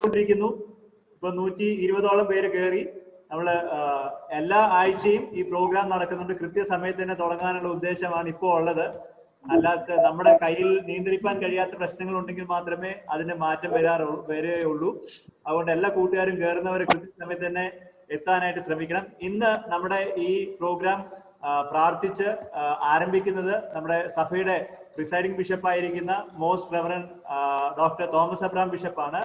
കൊണ്ടിരിക്കുന്നു. ഇപ്പൊ 120ഓളം പേര് കയറി. നമ്മള് എല്ലാ ആഴ്ചയും ഈ പ്രോഗ്രാം നടക്കുന്നുണ്ട്. കൃത്യസമയത്ത് തന്നെ തുടങ്ങാനുള്ള ഉദ്ദേശമാണ് ഇപ്പോൾ ഉള്ളത്. അല്ലാത്ത നമ്മുടെ കയ്യിൽ നിയന്ത്രിക്കാൻ കഴിയാത്ത പ്രശ്നങ്ങൾ ഉണ്ടെങ്കിൽ മാത്രമേ അതിന്റെ മാറ്റം വരികയുള്ളൂ. അതുകൊണ്ട് എല്ലാ കൂട്ടുകാരും കയറുന്നവരെ കൃത്യസമയത്ത് തന്നെ എത്താനായിട്ട് ശ്രമിക്കണം. ഇന്ന് നമ്മുടെ ഈ പ്രോഗ്രാം പ്രാർത്ഥിച്ച് ആരംഭിക്കുന്നത് നമ്മുടെ സഭയുടെ പ്രിസൈഡിംഗ് ബിഷപ്പായിരിക്കുന്ന most reverend doctor Thomas Abraham ബിഷപ്പാണ്.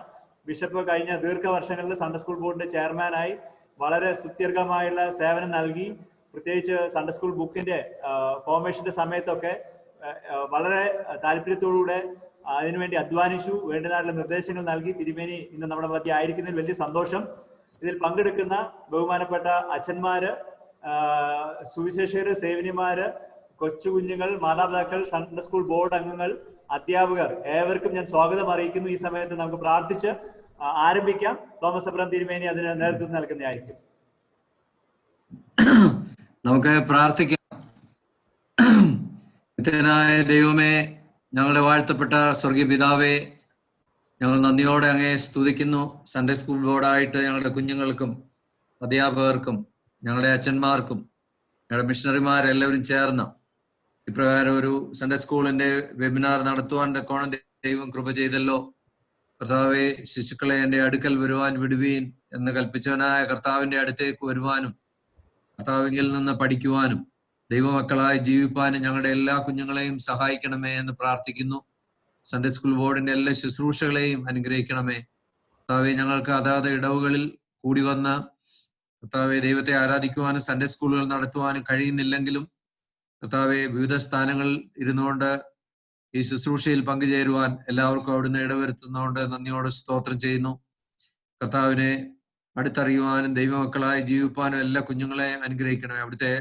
ബിഷപ്പ് കഴിഞ്ഞ ദീർഘവർഷങ്ങളിൽ സൺഡേ സ്കൂൾ ബോർഡിന്റെ ചെയർമാനായി വളരെ സുദീർഘമായുള്ള സേവനം നൽകി. പ്രത്യേകിച്ച് സൺഡേ സ്കൂൾ ബുക്കിന്റെ ഫോർമേഷന്റെ സമയത്തൊക്കെ വളരെ താല്പര്യത്തോടുകൂടെ അതിനുവേണ്ടി അധ്വാനിച്ചു. വേണ്ടതായിട്ടുള്ള നിർദ്ദേശങ്ങൾ നൽകി. തിരുമേനി ഇന്ന് നമ്മുടെ മധ്യ ആയിരിക്കുന്നതിൽ വലിയ സന്തോഷം. ഇതിൽ പങ്കെടുക്കുന്ന ബഹുമാനപ്പെട്ട അച്ഛന്മാര്, സുവിശേഷകര്, സേവനിമാര്, കൊച്ചു കുഞ്ഞുങ്ങൾ, മാതാപിതാക്കൾ, സൺഡേ സ്കൂൾ ബോർഡ് അംഗങ്ങൾ, അധ്യാപകർ ഏവർക്കും ഞാൻ സ്വാഗതം അറിയിക്കുന്നു. ഈ സമയത്ത് നമുക്ക് പ്രാർത്ഥിച്ച് ആരംഭിക്കാം. തോമസ് അബ്രഹാം തിരുമേനി അതിന് നേതൃത്വം നൽകുന്നതായിരിക്കും. നമുക്ക് പ്രാർത്ഥിക്കാം. നിത്യനായ ദൈവമേ, ഞങ്ങളുടെ വാഴ്ത്തപ്പെട്ട സ്വർഗീയ പിതാവേ, ഞങ്ങൾ നന്ദിയോടെ അങ്ങേ സ്തുതിക്കുന്നു. സൺഡേ സ്കൂൾ ബോർഡായിട്ട് ഞങ്ങളുടെ കുഞ്ഞുങ്ങൾക്കും അധ്യാപകർക്കും ഞങ്ങളുടെ അച്ഛന്മാർക്കും ഞങ്ങളുടെ മിഷണറിമാരെല്ലാവരും ചേർന്ന് ഇപ്രകാരം ഒരു സൺഡേ സ്കൂളിന്റെ വെബിനാർ നടത്തുവാൻ തക്കോണം ദൈവം കൃപ ചെയ്തല്ലോ. കർത്താവെ, ശിശുക്കളെ എൻ്റെ അടുക്കൽ വരുവാൻ വിടുവീൻ എന്ന് കൽപ്പിച്ചവനായ കർത്താവിന്റെ അടുത്തേക്ക് വരുവാനും കർത്താവിങ്കിൽ നിന്ന് പഠിക്കുവാനും ദൈവമക്കളായി ജീവിപ്പാനും ഞങ്ങളുടെ എല്ലാ കുഞ്ഞുങ്ങളെയും സഹായിക്കണമേ എന്ന് പ്രാർത്ഥിക്കുന്നു. സൺഡേ സ്കൂൾ ബോർഡിന്റെ എല്ലാ ശുശ്രൂഷകളെയും അനുഗ്രഹിക്കണമേ. കർത്താവെ, ഞങ്ങൾക്ക് അതാത് ഇടവുകളിൽ കൂടി വന്ന് കർത്താവെ ദൈവത്തെ ആരാധിക്കുവാനും സൺഡേ സ്കൂളുകൾ നടത്തുവാനും കഴിയുന്നില്ലെങ്കിലും കർത്താവെ വിവിധ സ്ഥാനങ്ങളിൽ ഇരുന്നുകൊണ്ട് ഈ ശുശ്രൂഷയിൽ പങ്കുചേരുവാൻ എല്ലാവർക്കും അവിടുന്ന് ഇടവരുത്തുന്നതുകൊണ്ട് നന്ദിയോടെ സ്തോത്രം ചെയ്യുന്നു. കർത്താവിനെ അടുത്തറിയുവാനും ദൈവമക്കളായി ജീവിപ്പാനും എല്ലാ കുഞ്ഞുങ്ങളെയും അനുഗ്രഹിക്കണമേ. അവിടുത്തെ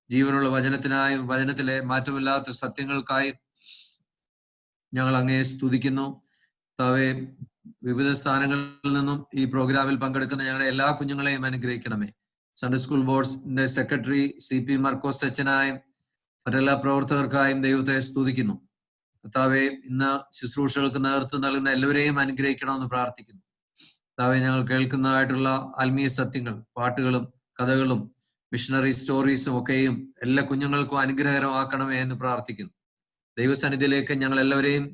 ജീവനുള്ള വചനത്തിനായും വചനത്തിലെ മാറ്റമില്ലാത്ത സത്യങ്ങൾക്കായും ഞങ്ങൾ അങ്ങയെ സ്തുതിക്കുന്നു. കർത്താവെ, വിവിധ സ്ഥാനങ്ങളിൽ നിന്നും ഈ പ്രോഗ്രാമിൽ പങ്കെടുക്കുന്ന ഞങ്ങളുടെ എല്ലാ കുഞ്ഞുങ്ങളെയും അനുഗ്രഹിക്കണമേ. സൺഡേ സ്കൂൾ ബോർഡിന്റെ സെക്രട്ടറി CP മർക്കോസ് അച്ഛനായും മറ്റെല്ലാ പ്രവർത്തകർക്കായും ദൈവത്തെ സ്തുതിക്കുന്നു. കർത്താവെ, ഇന്ന് ശുശ്രൂഷകൾക്ക് നേതൃത്വം നൽകുന്ന എല്ലാവരെയും അനുഗ്രഹിക്കണമെന്ന് പ്രാർത്ഥിക്കുന്നു. കർത്താവെ, ഞങ്ങൾ കേൾക്കുന്നതായിട്ടുള്ള ആത്മീയ സത്യങ്ങൾ, പാട്ടുകളും കഥകളും മിഷണറി സ്റ്റോറീസും ഒക്കെയും എല്ലാ കുഞ്ഞുങ്ങൾക്കും അനുഗ്രഹകരമാക്കണമേ എന്ന് പ്രാർത്ഥിക്കുന്നു. ദൈവസന്നിധിയിലേക്ക് ഞങ്ങൾ എല്ലാവരെയും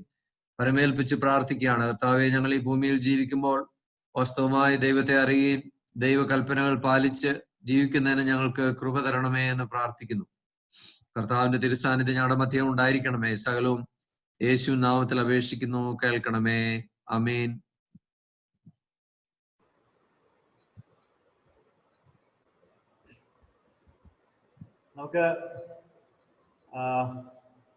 പരമേൽപ്പിച്ച് പ്രാർത്ഥിക്കുകയാണ്. കർത്താവെ, ഞങ്ങൾ ഈ ഭൂമിയിൽ ജീവിക്കുമ്പോൾ വാസ്തവമായി ദൈവത്തെ അറിയുകയും ദൈവകൽപ്പനകൾ പാലിച്ച് ജീവിക്കുന്നതിന് ഞങ്ങൾക്ക് കൃപ തരണമേ എന്ന് പ്രാർത്ഥിക്കുന്നു. കർത്താവിന്റെ തിരുസാന്നിധ്യം ഞങ്ങളുടെ മധ്യം ഉണ്ടായിരിക്കണമേ. സകലവും യേശു നാമത്തിൽ അപേക്ഷിക്കുന്നു, കേൾക്കണമേ. ആമേൻ. നമുക്ക്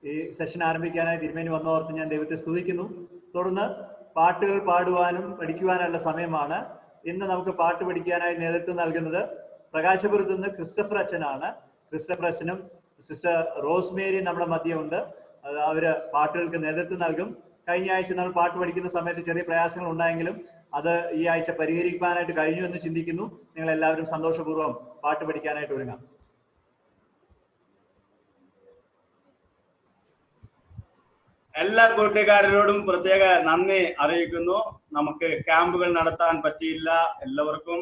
ഈ സെഷൻ ആരംഭിക്കാനായി തിരുമേനി വന്നോർത്ത് ഞാൻ ദൈവത്തെ സ്തുതിക്കുന്നു. തുടർന്ന് പാട്ടുകൾ പാടുവാനും പഠിക്കുവാനുള്ള സമയമാണ്. ഇന്ന് നമുക്ക് പാട്ട് പഠിക്കാനായി നേതൃത്വം നൽകുന്നത് പ്രകാശപുരത്ത് നിന്ന് ക്രിസ്റ്റഫർ അച്ഛനാണ്. ക്രിസ്റ്റഫർ അച്ഛനും സിസ്റ്റർ റോസ്മേരി നമ്മുടെ മധ്യമുണ്ട്. അവര് പാട്ടുകൾക്ക് നേതൃത്വം നൽകും. കഴിഞ്ഞ ആഴ്ച നമ്മൾ പാട്ട് പഠിക്കുന്ന സമയത്ത് ചെറിയ പ്രയാസങ്ങൾ ഉണ്ടായെങ്കിലും അത് ഈ ആഴ്ച പരിഹരിക്കാനായിട്ട് കഴിഞ്ഞു എന്ന് ചിന്തിക്കുന്നു. നിങ്ങൾ എല്ലാവരും സന്തോഷപൂർവ്വം പാട്ട് പഠിക്കാനായിട്ട് ഒരുങ്ങാം. എല്ലാ കൂട്ടുകാരോടും പ്രത്യേക നന്ദി അറിയിക്കുന്നു. നമുക്ക് ക്യാമ്പുകൾ നടത്താൻ പറ്റിയില്ല, എല്ലാവർക്കും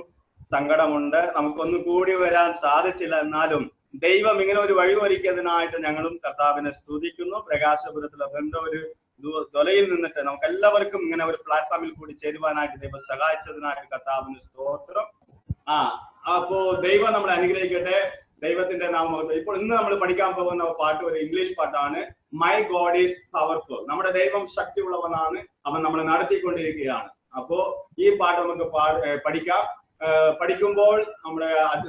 സങ്കടമുണ്ട്. നമുക്കൊന്നും കൂടി വരാൻ സാധിച്ചില്ല. എന്നാലും ദൈവം ഇങ്ങനെ ഒരു വഴി ഒരുക്കിയതിനായിട്ട് ഞങ്ങളും കർത്താവിനെ സ്തുതിക്കുന്നു. പ്രകാശപുരത്തിൽ അതിന്റെ ഒരു തൊലയിൽ നിന്നിട്ട് നമുക്ക് എല്ലാവർക്കും ഇങ്ങനെ ഒരു പ്ലാറ്റ്ഫോമിൽ കൂടി ചേരുവാനായിട്ട് ദൈവം സഹായിച്ചതിനായിട്ട് കർത്താവിന് സ്തോത്രം. അപ്പോ ദൈവം നമ്മളെ അനുഗ്രഹിക്കട്ടെ. ദൈവത്തിന്റെ നാമം. ഇപ്പോൾ ഇന്ന് നമ്മൾ പഠിക്കാൻ പോകുന്ന പാട്ട് ഒരു ഇംഗ്ലീഷ് പാട്ടാണ്. My God is powerful. നമ്മുടെ ദൈവം ശക്തിയുള്ളവനാണ്, അവൻ നമ്മളെ നടത്തിക്കൊണ്ടിരിക്കുകയാണ്. അപ്പോ ഈ പാട്ട് നമുക്ക് പഠിക്കാം. പഠിക്കുമ്പോൾ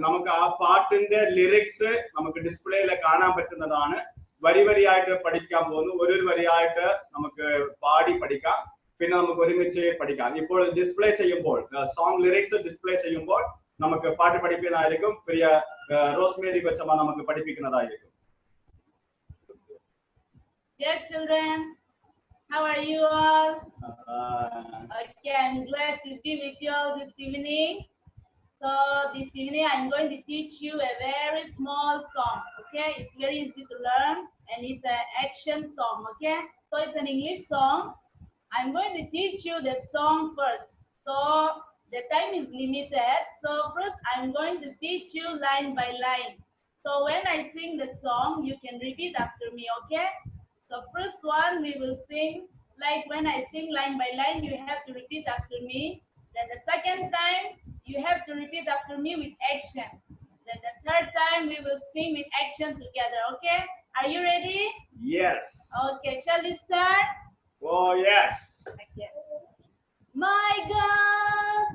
നമുക്ക് ആ പാട്ടിന്റെ ലിറിക്സ് നമുക്ക് ഡിസ്പ്ലേയിൽ കാണാൻ പറ്റുന്നതാണ്. വരി വരിയായിട്ട് പഠിക്കാൻ പോകുന്നു. ഒരു വരിയായിട്ട് നമുക്ക് പാടി പഠിക്കാം, പിന്നെ നമുക്ക് ഒരുമിച്ച് പഠിക്കാം. ഇപ്പോൾ ഡിസ്പ്ലേ ചെയ്യുമ്പോൾ സോങ് ലിറിക്സ് ഡിസ്പ്ലേ ചെയ്യുമ്പോൾ നമുക്ക് പാട്ട് പഠിപ്പിക്കുന്നതായിരിക്കും. പ്രിയ റോസ്മേരി കൊച്ചമ്മ നമുക്ക് പഠിപ്പിക്കുന്നതായിരിക്കും. Dear children, how are you all? Okay, I'm glad to be with you all this evening. So this evening I'm going to teach you a very small song. Okay, it's very easy to learn and it's an action song. Okay, so it's an English song. I'm going to teach you the song first. So the time is limited. So first I'm going to teach you line by line. So when I sing the song, you can repeat after me, okay? So first one we will sing, like when I sing line by line, you have to repeat after me. Then the second time, you have to repeat after me with action. Then the third time, we will sing with action together, okay? Are you ready? Yes. Okay, shall we start? Oh, yes. Okay. My God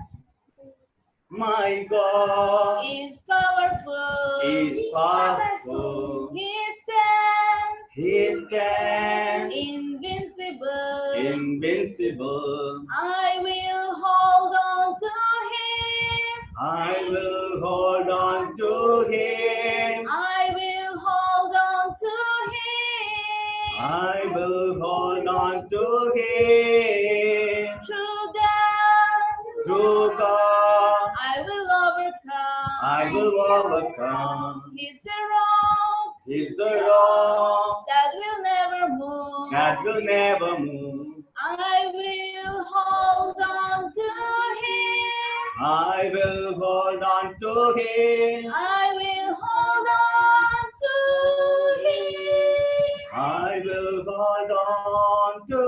My God is powerful. is powerful. He stands He stands invincible. invincible. I will hold on to him. I will hold on to him. I will hold on to him. I will hold on to him. Through that, Through God, I will overcome. I will overcome. He's a rock He's the rock that will never move. that will never move. I will hold on to him. I will hold on to him. I will hold on to him. I will hold on to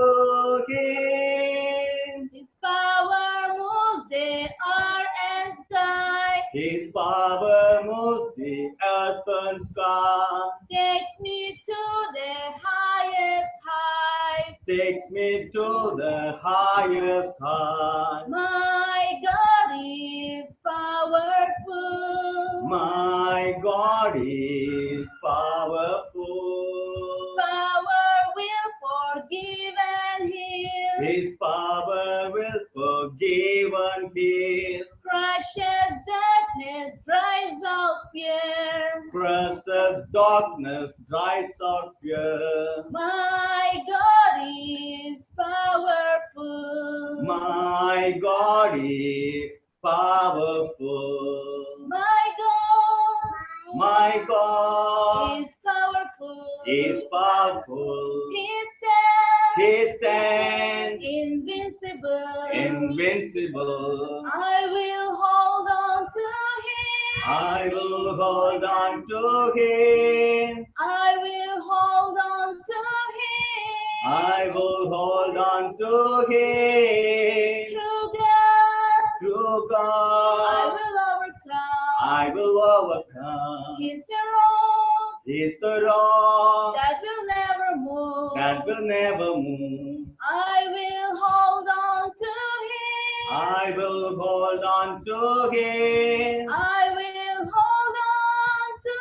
him. His power moves the earth and sky. His power moves the earth and sky. Takes me to the highest height. Takes me to the highest height. My God is powerful. My God is powerful. Power will forgive and heal. His power will forgive and heal. Crushes darkness, drives out fear. Crosses darkness, drives out fear. My God is powerful. My God is powerful. My God My God is powerful. is powerful. He stands He stands invincible. invincible. I will hold on to him. I will hold on to him. I will hold on to him. I will hold on to him. Through God, Through I God, will overcome. I will overcome. He's the rock He's the rock that will never move. that will never move. I will hold on to him. I will hold on to him. I will hold on to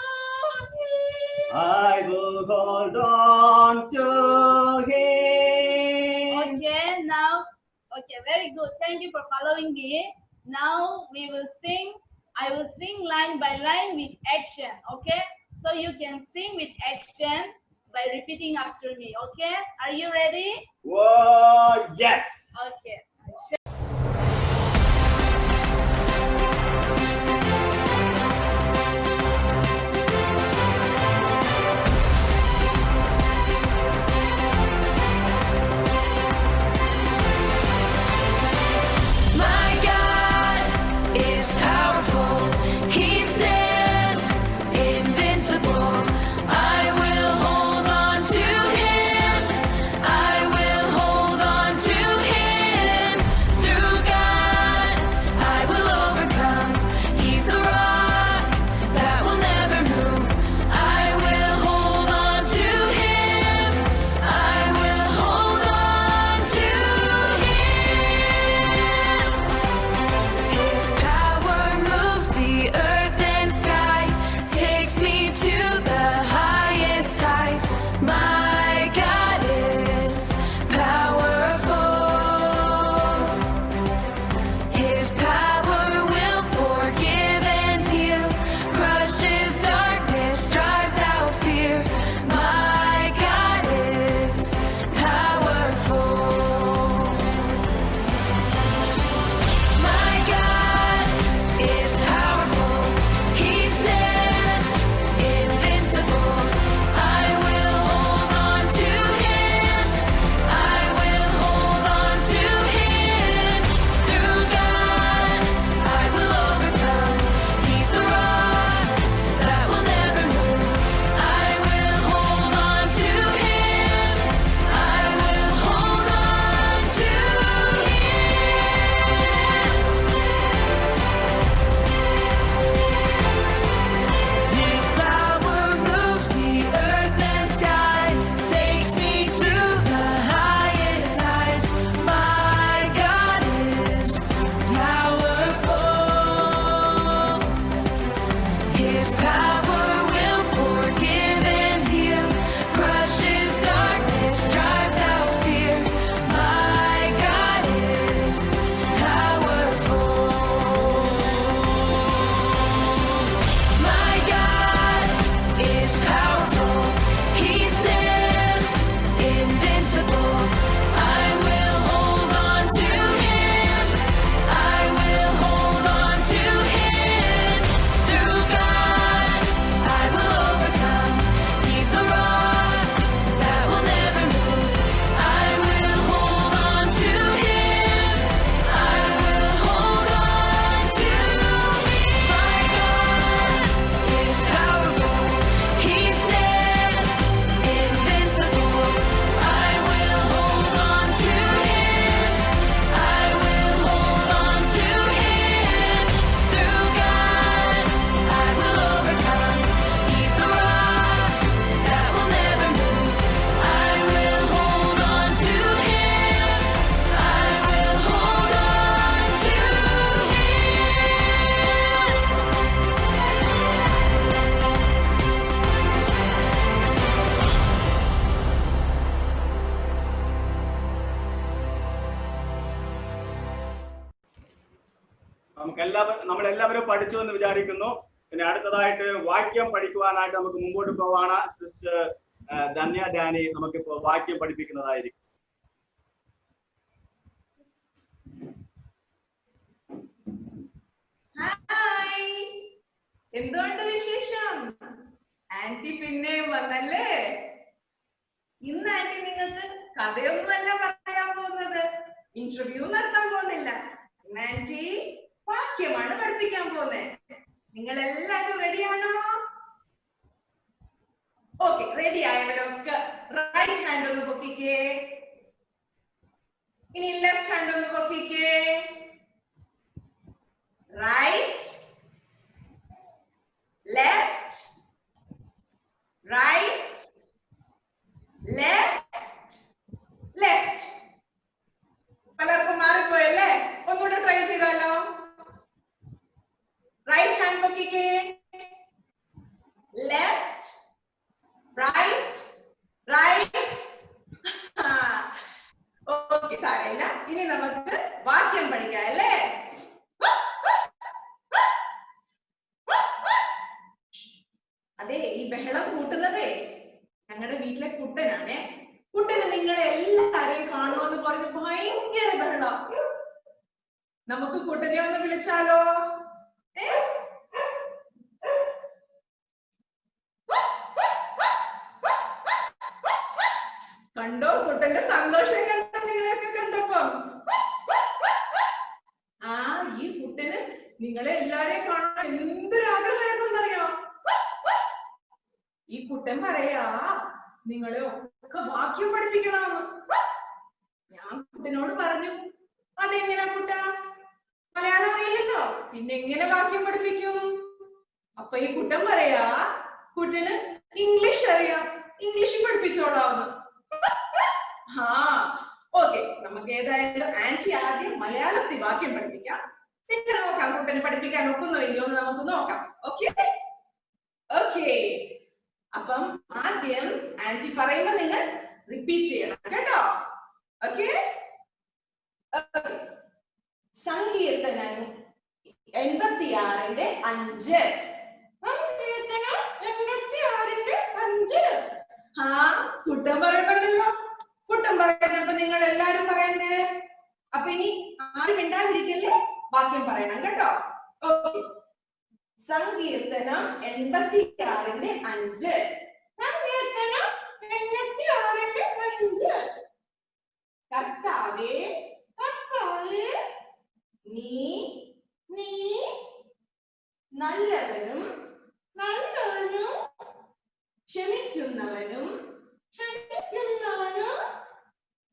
him. I will hold on to him. Okay, now, okay, very good. Thank you for following me. Now we will sing. I will sing line by line with action. Okay, so you can sing with action by repeating after me. Okay, are you ready? Whoa, yes. Okay. My God is powerful. He stands invincible. I will hold on to him. I will hold on to him. നമ്മളെല്ലാവരും പഠിച്ചു എന്ന് വിചാരിക്കുന്നു. പിന്നെ അടുത്തതായിട്ട് വാക്യം പഠിക്കുവാനായിട്ട് നമുക്ക് മുമ്പോട്ട് പോവാണ്. സിസ്റ്റർ ധന്യ ഡാനി നമുക്കിപ്പോ വാക്യം പഠിപ്പിക്കുന്നതായിരിക്കും. ഹായ്, എന്തുകൊണ്ട് വിശേഷം? ആന്റി പിന്നെയും വന്നല്ലേ? ഇന്ന് ആന്റി നിങ്ങൾക്ക് കഥയൊന്നുമല്ല പറയാൻ പോകുന്നത്, ഇന്റർവ്യൂ നടത്താൻ പോകുന്നില്ല. ഇന്ന് ആന്റി വാക്യമാണ് പഠിപ്പിക്കാൻ പോകുന്നത്. നിങ്ങൾ എല്ലാവരും റെഡിയാണോ? ഓക്കെ, റെഡി ആയവരൊക്കെ റൈറ്റ് ഹാൻഡ് ഒന്ന് പൊക്കിക്കേ. ഇനി ലെഫ്റ്റ് ഹാൻഡ് ഒന്ന് പൊക്കിക്കേ. Right, left, right, left, left. പലർക്കും മാറിപ്പോയല്ലേ? ഒന്നുകൂടെ ട്രൈ ചെയ്താലോ? റൈറ്റ് ഹാൻഡ് പൊക്കിക്കേ. Left, right, right. ഓക്കെ, സാരമില്ല. ഇനി നമുക്ക് വാക്യം പഠിക്കാം അല്ലേ? അതെ, ഈ ബഹളം കൂട്ടുന്നതേ ഞങ്ങളുടെ വീട്ടിലെ കുട്ടനാണേ. കുട്ടന് നിങ്ങളെ എല്ലാരെയും കാണണമെന്ന് പറഞ്ഞ് ഭയങ്കര ബഹളം. നമുക്ക് കുട്ടനെ ഒന്ന് വിളിച്ചാലോ? കണ്ടോ കുട്ടന്റെ സന്തോഷം കണ്ടോ നിങ്ങളെയൊക്കെ കണ്ടപ്പം? ആ, ഈ കുട്ടന് നിങ്ങളെ എല്ലാരെയും കാണാൻ എന്തൊരാഗ്രഹമായിരുന്നറിയോ? ഈ കുട്ടൻ പറയാ നിങ്ങളെ ഒക്കെ വാക്യം പഠിപ്പിക്കണമെന്ന്. ഞാൻ കുട്ടനോട് പറഞ്ഞു, അതെങ്ങനെയാ കുട്ട? മലയാളം അറിയില്ലല്ലോ, പിന്നെ എങ്ങനെ വാക്യം പഠിപ്പിക്കും? അപ്പൊ ഈ കുട്ടൻ പറയാ കുട്ടന് ഇംഗ്ലീഷ് അറിയാം, ഇംഗ്ലീഷ് പഠിപ്പിച്ചോളാന്ന്. ആ ഓക്കെ, നമുക്ക് ഏതായാലും ആന്റി ആദ്യം മലയാളത്തിൽ വാക്യം പഠിപ്പിക്കാം, പിന്നെ നോക്കാം കുട്ടനെ പഠിപ്പിക്കാൻ ഒക്കുന്നോ ഇല്ലയോ എന്ന് നമുക്ക് നോക്കാം. ഓക്കെ ഓക്കെ, അപ്പം ആദ്യം ആന്റി പറയുമ്പോ നിങ്ങൾ റിപ്പീറ്റ് ചെയ്യണം കേട്ടോ. ഓക്കെ, സങ്കീർത്തനം 86:5. സങ്കീർത്തനം 86:5. ആ, കുട്ടൻ പറയണ്ടല്ലോ. കുട്ടൻ പറയുന്നപ്പോ നിങ്ങൾ എല്ലാരും പറയണ്ടേ? അപ്പൊ ഇനി ആരും മിണ്ടാതിരിക്കല്ലേ, വാക്യം പറയണം കേട്ടോ. ഓക്കെ, സങ്കീർത്തനം 86:5. സങ്കീർത്തനം 86:5. കർത്താവേ, കർത്താവേ, നീ നല്ലവനും നല്ലവനും ക്ഷമിക്കുന്നവനും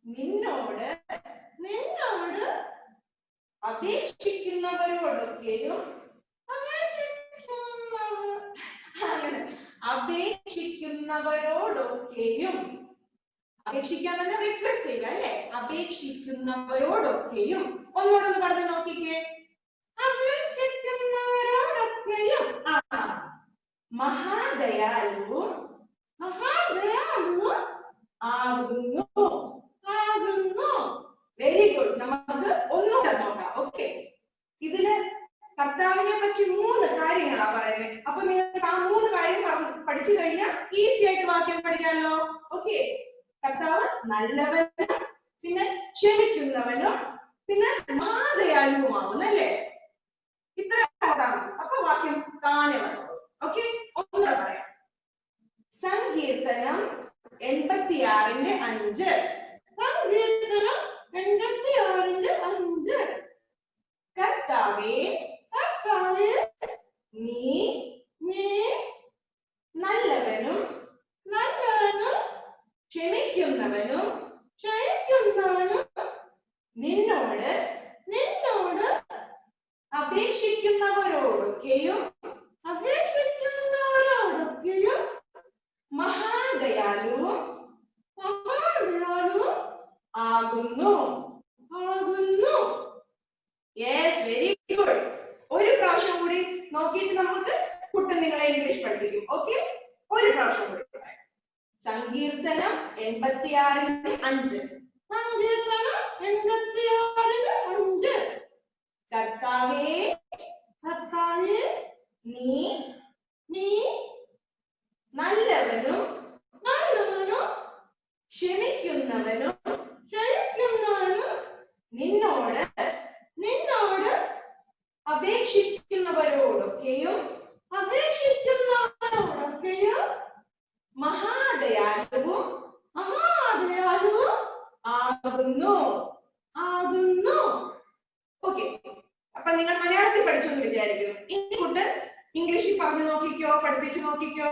നിന്നോട് അപേക്ഷിക്കുന്നവരോടൊക്കെയും അപേക്ഷിക്കാൻ തന്നെ റിക്വസ്റ്റ് ചെയ്യുക അല്ലേ? അപേക്ഷിക്കുന്നവരോടൊക്കെയും. ഒന്നുകൂടെ പറഞ്ഞു നോക്കിക്കേ. അപേക്ഷിക്കുന്നവരോടൊക്കെയും. മഹാദയാലുവും ആകുന്നു. Very good. നമുക്ക് ഒന്നുകൂടെ നോക്കാം. ഓക്കെ, ഇതില് കർത്താവിനെ പറ്റി 3 കാര്യങ്ങളാ പറയുന്നത്. അപ്പൊ നിങ്ങൾക്ക് ആ 3 കാര്യം പഠിച്ചു കഴിഞ്ഞാൽ ഈസി ആയിട്ട് വാക്യം പഠിക്കാമല്ലോ. ഓക്കെ, കർത്താവ് നല്ലവനും പിന്നെ ക്ഷമിക്കുന്നവനും പിന്നെ മഹാദയാലുവുമാവുന്നല്ലേ? ഇത്ര അപ്പൊ വാക്യം താനെ വന്നു. ഓക്കെ, ഒന്നുകൂടെ പറയാം. സങ്കീർത്തനം 86:5. സങ്കീർത്തനം 86:5. കർത്താവേ, നീ നല്ലവനും ക്ഷമിക്കുന്നവനും നിന്നോട് അപേക്ഷിക്കുന്നവരോടൊക്കെയും മഹാദയാലുവും ആകുന്നു. Yes, very good. ഒരു പ്രാവശ്യം കൂടി നോക്കിയിട്ട് നമുക്ക് കുട്ടൻ നിങ്ങളെ ഇംഗ്ലീഷ് പഠിപ്പിക്കും. ഓക്കെ, ഒരു പ്രാവശ്യം കൂടി. സങ്കീർത്തനം 86:5. സങ്കീർത്തനം 86:5. കർത്താവേ, നിന്നോട് അപേക്ഷിക്കുന്നവരോടൊക്കെയും മഹാദയാലുവും ആകുന്നു. ഓക്കെ, അപ്പൊ നിങ്ങൾ മലയാളത്തിൽ പഠിച്ചു എന്ന് വിചാരിക്കുന്നു. ഈ കുട്ടൻ ഇംഗ്ലീഷിൽ പറഞ്ഞു നോക്കിക്കോ, പഠിപ്പിച്ചു നോക്കിക്കോ.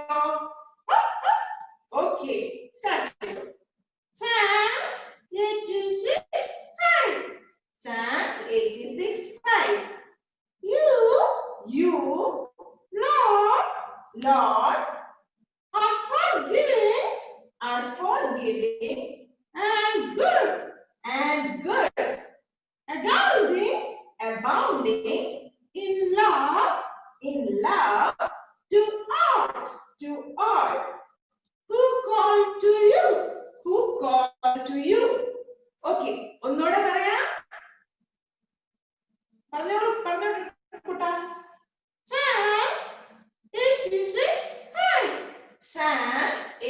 ഓക്കെ, സ്റ്റാർട്ട് ചെയ്തു. Psalms 86:5. You, Lord, are forgiving and good, abounding in love to all who call to you. Okay, ഒന്നുകൂടെ പറയാം. പറഞ്ഞോളൂ കൂട്ടാ. Psalms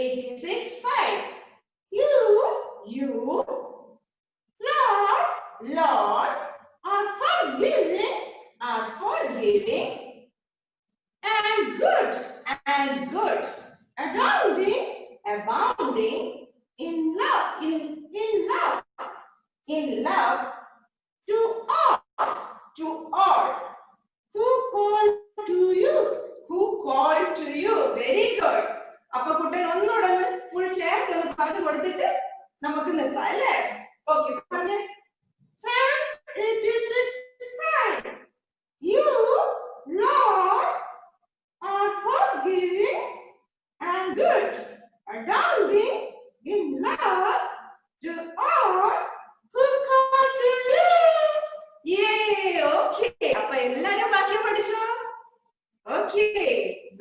86:5. You, Lord, are forgiving and good, abounding in love to all who call to you. Very good. അപ്പൊ കുട്ടൻ ഒന്നുകൂടെ full ചേർത്ത് പറഞ്ഞു കൊടുത്തിട്ട് നമുക്ക് നിർത്താം അല്ലേ? ഓക്കെ, പറഞ്ഞേ. You, Lord, are forgiving and good, abounding in love to all who call to you. Yay! Okay, അപ്പൊ എല്ലാരും വാക്യം പഠിച്ചോ? ഓക്കെ,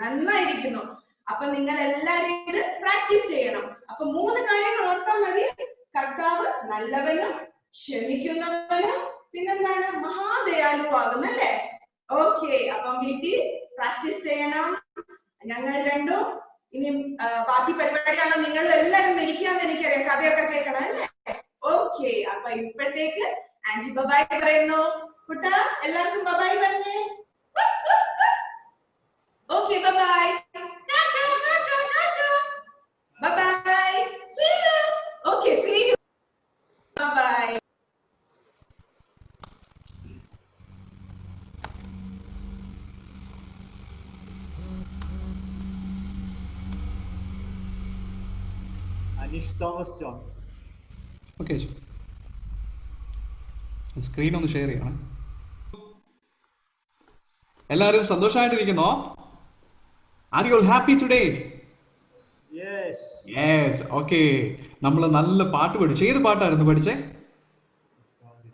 നന്നായിരിക്കുന്നു. അപ്പൊ നിങ്ങൾ എല്ലാരും ഇത് പ്രാക്ടീസ് ചെയ്യണം. അപ്പൊ 3 കാര്യങ്ങൾ ഓർത്താൽ മതി. കർത്താവ് നല്ലവനും ക്ഷമിക്കുന്നവനും പിന്നെന്താണ് മഹാദയാലുവാകുന്നല്ലേ? ഓക്കെ, അപ്പം വീട്ടിൽ പ്രാക്ടീസ് ചെയ്യണം. ഞങ്ങൾ രണ്ടും ഇനി ബാക്കി പരിപാടിയാണ്. നിങ്ങൾ എല്ലാരും ഇരിക്കാന്ന് എനിക്കറിയാം, കഥയൊക്കെ കേൾക്കണം അല്ലേ? ഓക്കെ, അപ്പൊ ഇപ്പോഴത്തേക്ക് ആന്റി ബബായ് പറയുന്നു. കുട്ടാ എല്ലാവർക്കും ബബായ് പറഞ്ഞേ. Okay, bye bye. Bye-bye. See you. Okay, see you. Bye-bye. Aneesh Thomas John. Okay, screen ഒന്ന് ഷെയർ ചെയ്യണം. എല്ലാവരും സന്തോഷമായിട്ടിരിക്കുന്നോ? Are you all happy today? Yes. Okay, നമ്മൾ നല്ല പാട്ട് പഠിച്ചു. ഏത് പാട്ടായിരുന്നു പഠിച്ചേ?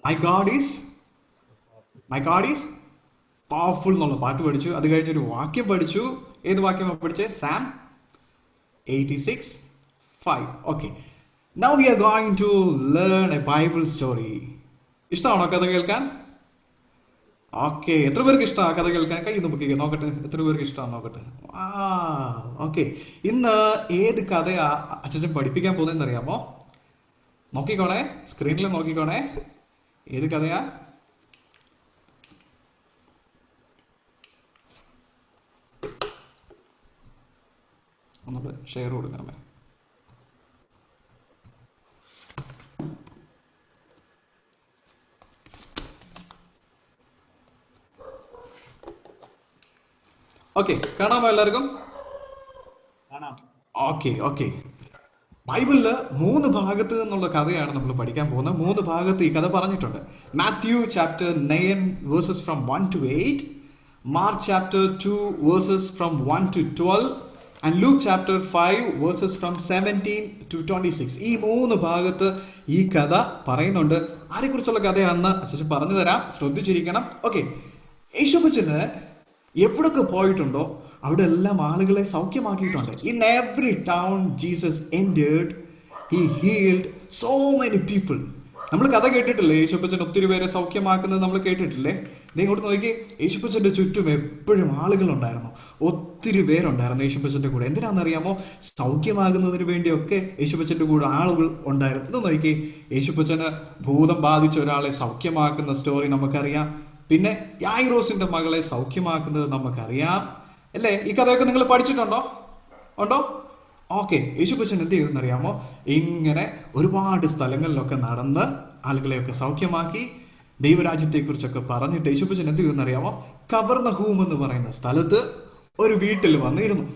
മൈ ഗാഡ് ഈസ് പവർഫുൾ എന്നുള്ള പാട്ട് പഠിച്ചു. അത് കഴിഞ്ഞൊരു വാക്യം പഠിച്ചു. ഏത് വാക്യമാണ് പഠിച്ചേ? Psalm 86:5. Okay, now we are going to learn a Bible story. ഇഷ്ടമാണോ കഥ കേൾക്കാൻ? ഓക്കെ, എത്ര പേർക്ക് ഇഷ്ടമാണ് കഥ കേൾക്കാൻ? കൈ ഒന്ന് പൊക്കിക്കുക, നോക്കട്ടെ എത്ര പേർക്ക് ഇഷ്ടമാണ് നോക്കട്ടെ. ഓക്കെ, ഇന്ന് ഏത് കഥയാ അച്ഛൻ പഠിപ്പിക്കാൻ പോകുന്നതെന്ന് അറിയാമോ? നോക്കിക്കോണേ, സ്ക്രീനിൽ നോക്കിക്കോണേ. ഏത് കഥയാ? ഒന്നുകൂടെ ഷെയർ കൊടുക്കാമേ. ഓക്കെ, കാണാമോ എല്ലാവർക്കും? ഓക്കെ. ബൈബിളില് 3 ഭാഗത്ത് നിന്നുള്ള കഥയാണ് നമ്മൾ പഠിക്കാൻ പോകുന്നത്. 3 ഭാഗത്ത് ഈ കഥ പറഞ്ഞിട്ടുണ്ട്. Matthew chapter 9 verses from 1 to 8, Mark chapter 2 verses from 1 to 12, and Luke chapter 5 verses from 17 to 26. ഈ 3 ഭാഗത്ത് ഈ കഥ പറയുന്നുണ്ട്. ആരെക്കുറിച്ചുള്ള കഥയാണെന്ന് അച്ഛൻ പറഞ്ഞു തരാം, ശ്രദ്ധിച്ചിരിക്കണം. ഓക്കെ, യേശുപ്പച്ചന് എവിടൊക്കെ പോയിട്ടുണ്ടോ അവിടെ എല്ലാം ആളുകളെ സൗഖ്യമാക്കിയിട്ടുണ്ട്. In every town Jesus entered, he healed so many people. നമ്മൾ കഥ കേട്ടിട്ടില്ലേ? യേശുപ്പച്ചൻ ഒത്തിരി പേരെ സൗഖ്യമാക്കുന്നത് നമ്മൾ കേട്ടിട്ടില്ലേ? ഇങ്ങോട്ട് നോക്കി, യേശുപ്പച്ചന്റെ ചുറ്റും എപ്പോഴും ആളുകളുണ്ടായിരുന്നു, ഒത്തിരി പേരുണ്ടായിരുന്നു യേശുപ്പച്ചന്റെ കൂടെ. എന്തിനാണെന്നറിയാമോ? സൗഖ്യമാകുന്നതിന് വേണ്ടിയൊക്കെ യേശുപ്പച്ചന്റെ കൂടെ ആളുകൾ ഉണ്ടായിരുന്നു. ഇത് നോക്കി, യേശുപ്പച്ചന് ഭൂതം ബാധിച്ച ഒരാളെ സൗഖ്യമാക്കുന്ന സ്റ്റോറി നമുക്കറിയാം. പിന്നെ യായിറോസിന്റെ മകളെ സൗഖ്യമാക്കുന്നത് നമുക്കറിയാം, അല്ലേ? ഈ കഥയൊക്കെ നിങ്ങൾ പഠിച്ചിട്ടുണ്ടോ? ഉണ്ടോ? ഓക്കെ. യേശുപ്പച്ചൻ എന്ത് ചെയ്തെന്നറിയാമോ? ഇങ്ങനെ ഒരുപാട് സ്ഥലങ്ങളിലൊക്കെ നടന്ന് ആളുകളെയൊക്കെ സൗഖ്യമാക്കി ദൈവരാജ്യത്തെക്കുറിച്ചൊക്കെ പറഞ്ഞിട്ട് യേശുപ്പച്ചൻ എന്ത് ചെയ്തെന്നറിയാമോ? കവർന്നഹൂം എന്ന് പറയുന്ന സ്ഥലത്ത് ഒരു വീട്ടിൽ വന്നിരുന്നു.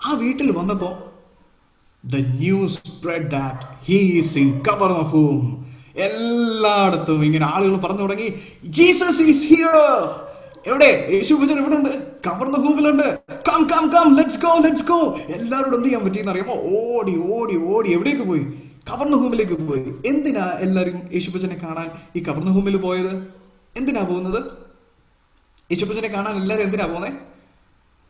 ആ വീട്ടിൽ വന്നപ്പോ the news spread that he is in Kapernaum. എല്ലായിടത്തും ഇങ്ങനെ ആളുകൾ പറഞ്ഞു തുടങ്ങി, ജീസസ് ഈസ് ഹിയർ. എവിടെ? യേശുപ്പച്ചൻ എവിടെ ഉണ്ട്? കവർന്നഹൂമിലുണ്ട്. Come come come, let's go let's go. എല്ലാവരോടും എന്ത് ചെയ്യാൻ പറ്റിയെന്ന് അറിയാമോ? ഓടി ഓടി ഓടി എവിടേക്ക് പോയി? കവർന്നഹൂമിലേക്ക് പോയി. എന്തിനാ എല്ലാവരും യേശുപ്പച്ചനെ കാണാൻ ഈ കവർന്നഹൂമിൽ പോയത്? എന്തിനാ പോകുന്നത്? യേശുപ്പച്ചനെ കാണാൻ എല്ലാവരും എന്തിനാ പോകുന്നത്?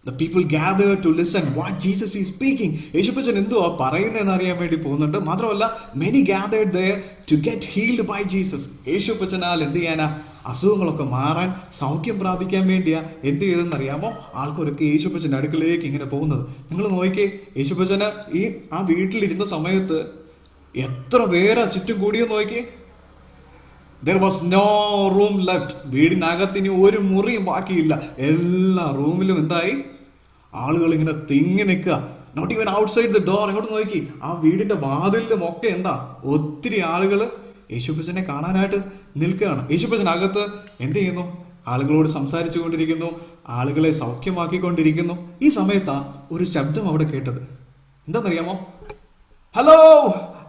The people gathered to listen what Jesus is speaking. യേശുപ്പച്ചൻ എന്തുവാ പറയുന്നതെന്ന് അറിയാൻ വേണ്ടി പോകുന്നുണ്ട്. മാത്രമല്ല, many gathered there to get healed by Jesus. യേശുപ്പച്ചനാൽ എന്ത് ചെയ്യാനാ? അസുഖങ്ങളൊക്കെ മാറാൻ, സൗഖ്യം പ്രാപിക്കാൻ വേണ്ടിയാ എന്ത് ചെയ്തെന്ന് അറിയാമോ? ആൾക്കാരൊക്കെ യേശുപ്പച്ചന്റെ അടുക്കലേക്ക് ഇങ്ങനെ പോകുന്നത്. നിങ്ങൾ നോക്കിയേ, യേശുപ്പച്ചന് ആ വീട്ടിലിരുന്ന സമയത്ത് എത്ര പേരാ ചുറ്റും കൂടിയെന്ന് നോക്കിയേ. There was no room left. വീടിനകത്തിന് ഒരു മുറിയും ബാക്കിയില്ല. എല്ലാ റൂമിലും എന്തായി? ആളുകൾ ഇങ്ങനെ തിങ്ങി നിൽക്കുക. Not even outside the door. അങ്ങോട്ട് നോക്കി, ആ വീടിന്റെ വാതിലിലും ഒക്കെ എന്താ? ഒത്തിരി ആളുകൾ യേശുപ്പച്ചനെ കാണാനായിട്ട് നിൽക്കുകയാണ്. യേശുപ്പച്ചനകത്ത് എന്ത് ചെയ്യുന്നു? ആളുകളോട് സംസാരിച്ചു കൊണ്ടിരിക്കുന്നു, ആളുകളെ സൗഖ്യമാക്കിക്കൊണ്ടിരിക്കുന്നു. ഈ സമയത്താ ഒരു ശബ്ദം അവിടെ കേട്ടത്. എന്താണെന്നറിയാമോ? ഹലോ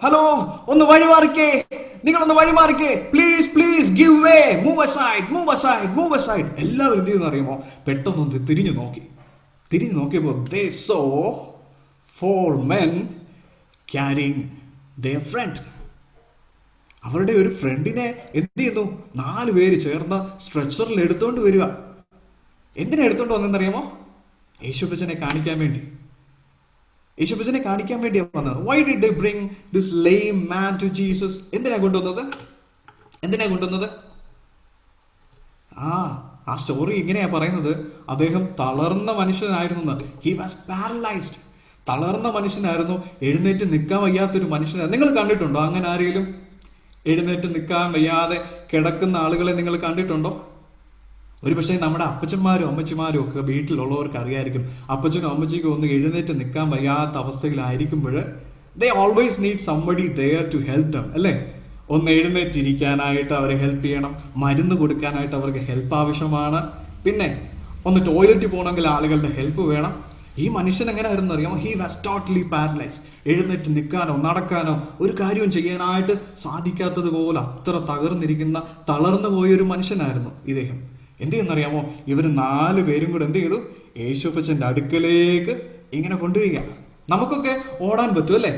ഹലോ, ഒന്ന് വഴിമാറിക്കേ, നിങ്ങളൊന്ന് വഴിമാറിക്കേ, please please give way, move aside move aside move aside. എല്ലാവരും എന്ത് ചെയ്യുന്ന അറിയാമോ? പെട്ടെന്ന് തിരിഞ്ഞു നോക്കിയപ്പോൾ they saw 4 men carrying their friend. അവരുടെ ഒരു ഫ്രണ്ടിനെ എന്ത് ചെയ്യുന്നു? 4 പേര് ചേർന്ന് സ്ട്രെച്ചറിൽ എടുത്തോണ്ട് വരിക. എന്തിനാ എടുത്തോണ്ട് വന്നെന്നറിയാമോ? യേശുപ്പച്ചനെ കാണിക്കാൻ വേണ്ടി. യേശുപ്പച്ചനെ കാണിക്കാൻ വേണ്ടിയാ വന്നത്. Why did they bring this lame man to Jesus? എന്തിനാ കൊണ്ടുവന്നത്? ആ സ്റ്റോറി ഇങ്ങനെയാ പറയുന്നത്. അദ്ദേഹം തളർന്ന മനുഷ്യനായിരുന്നു. He was paralyzed. തളർന്ന മനുഷ്യനായിരുന്നു, എഴുന്നേറ്റ് നിൽക്കാൻ വയ്യാത്തൊരു മനുഷ്യനായിരുന്നു. നിങ്ങൾ കണ്ടിട്ടുണ്ടോ അങ്ങനെ ആരെങ്കിലും എഴുന്നേറ്റ് നിൽക്കാൻ വയ്യാതെ കിടക്കുന്ന ആളുകളെ നിങ്ങൾ കണ്ടിട്ടുണ്ടോ? ഒരു പക്ഷേ നമ്മുടെ അപ്പച്ചന്മാരും അമ്മച്ചിമാരും ഒക്കെ വീട്ടിലുള്ളവർക്ക് അറിയായിരിക്കും. അപ്പച്ചനും അമ്മച്ചിക്കും ഒന്ന് എഴുന്നേറ്റ് നിൽക്കാൻ വയ്യാത്ത അവസ്ഥയിലായിരിക്കുമ്പോൾ they always need somebody there to help them, അല്ലേ? ഒന്ന് എഴുന്നേറ്റിരിക്കാനായിട്ട് അവരെ ഹെൽപ്പ് ചെയ്യണം, മരുന്ന് കൊടുക്കാനായിട്ട് അവർക്ക് ഹെൽപ്പ് ആവശ്യമാണ്. പിന്നെ ഒന്ന് ടോയ്ലറ്റിൽ പോകണമെങ്കിൽ ആളുകളുടെ ഹെൽപ്പ് വേണം. ഈ മനുഷ്യൻ എങ്ങനെയായിരുന്നു അറിയാമോ? He was totally paralysed. എഴുന്നേറ്റ് നിൽക്കാനോ നടക്കാനോ ഒരു കാര്യവും ചെയ്യാനായിട്ട് സാധിക്കാത്തതുപോലെ അത്ര തളർന്നു പോയൊരു മനുഷ്യനായിരുന്നു ഇദ്ദേഹം. എന്ത് ചെയ്യുന്നറിയാമോ? ഇവർ 4 പേരും കൂടെ എന്ത് ചെയ്തു? യേശുപ്പച്ചന്റെ അടുക്കലേക്ക് ഇങ്ങനെ കൊണ്ടുവരിക. നമുക്കൊക്കെ ഓടാൻ പറ്റും, അല്ലേ?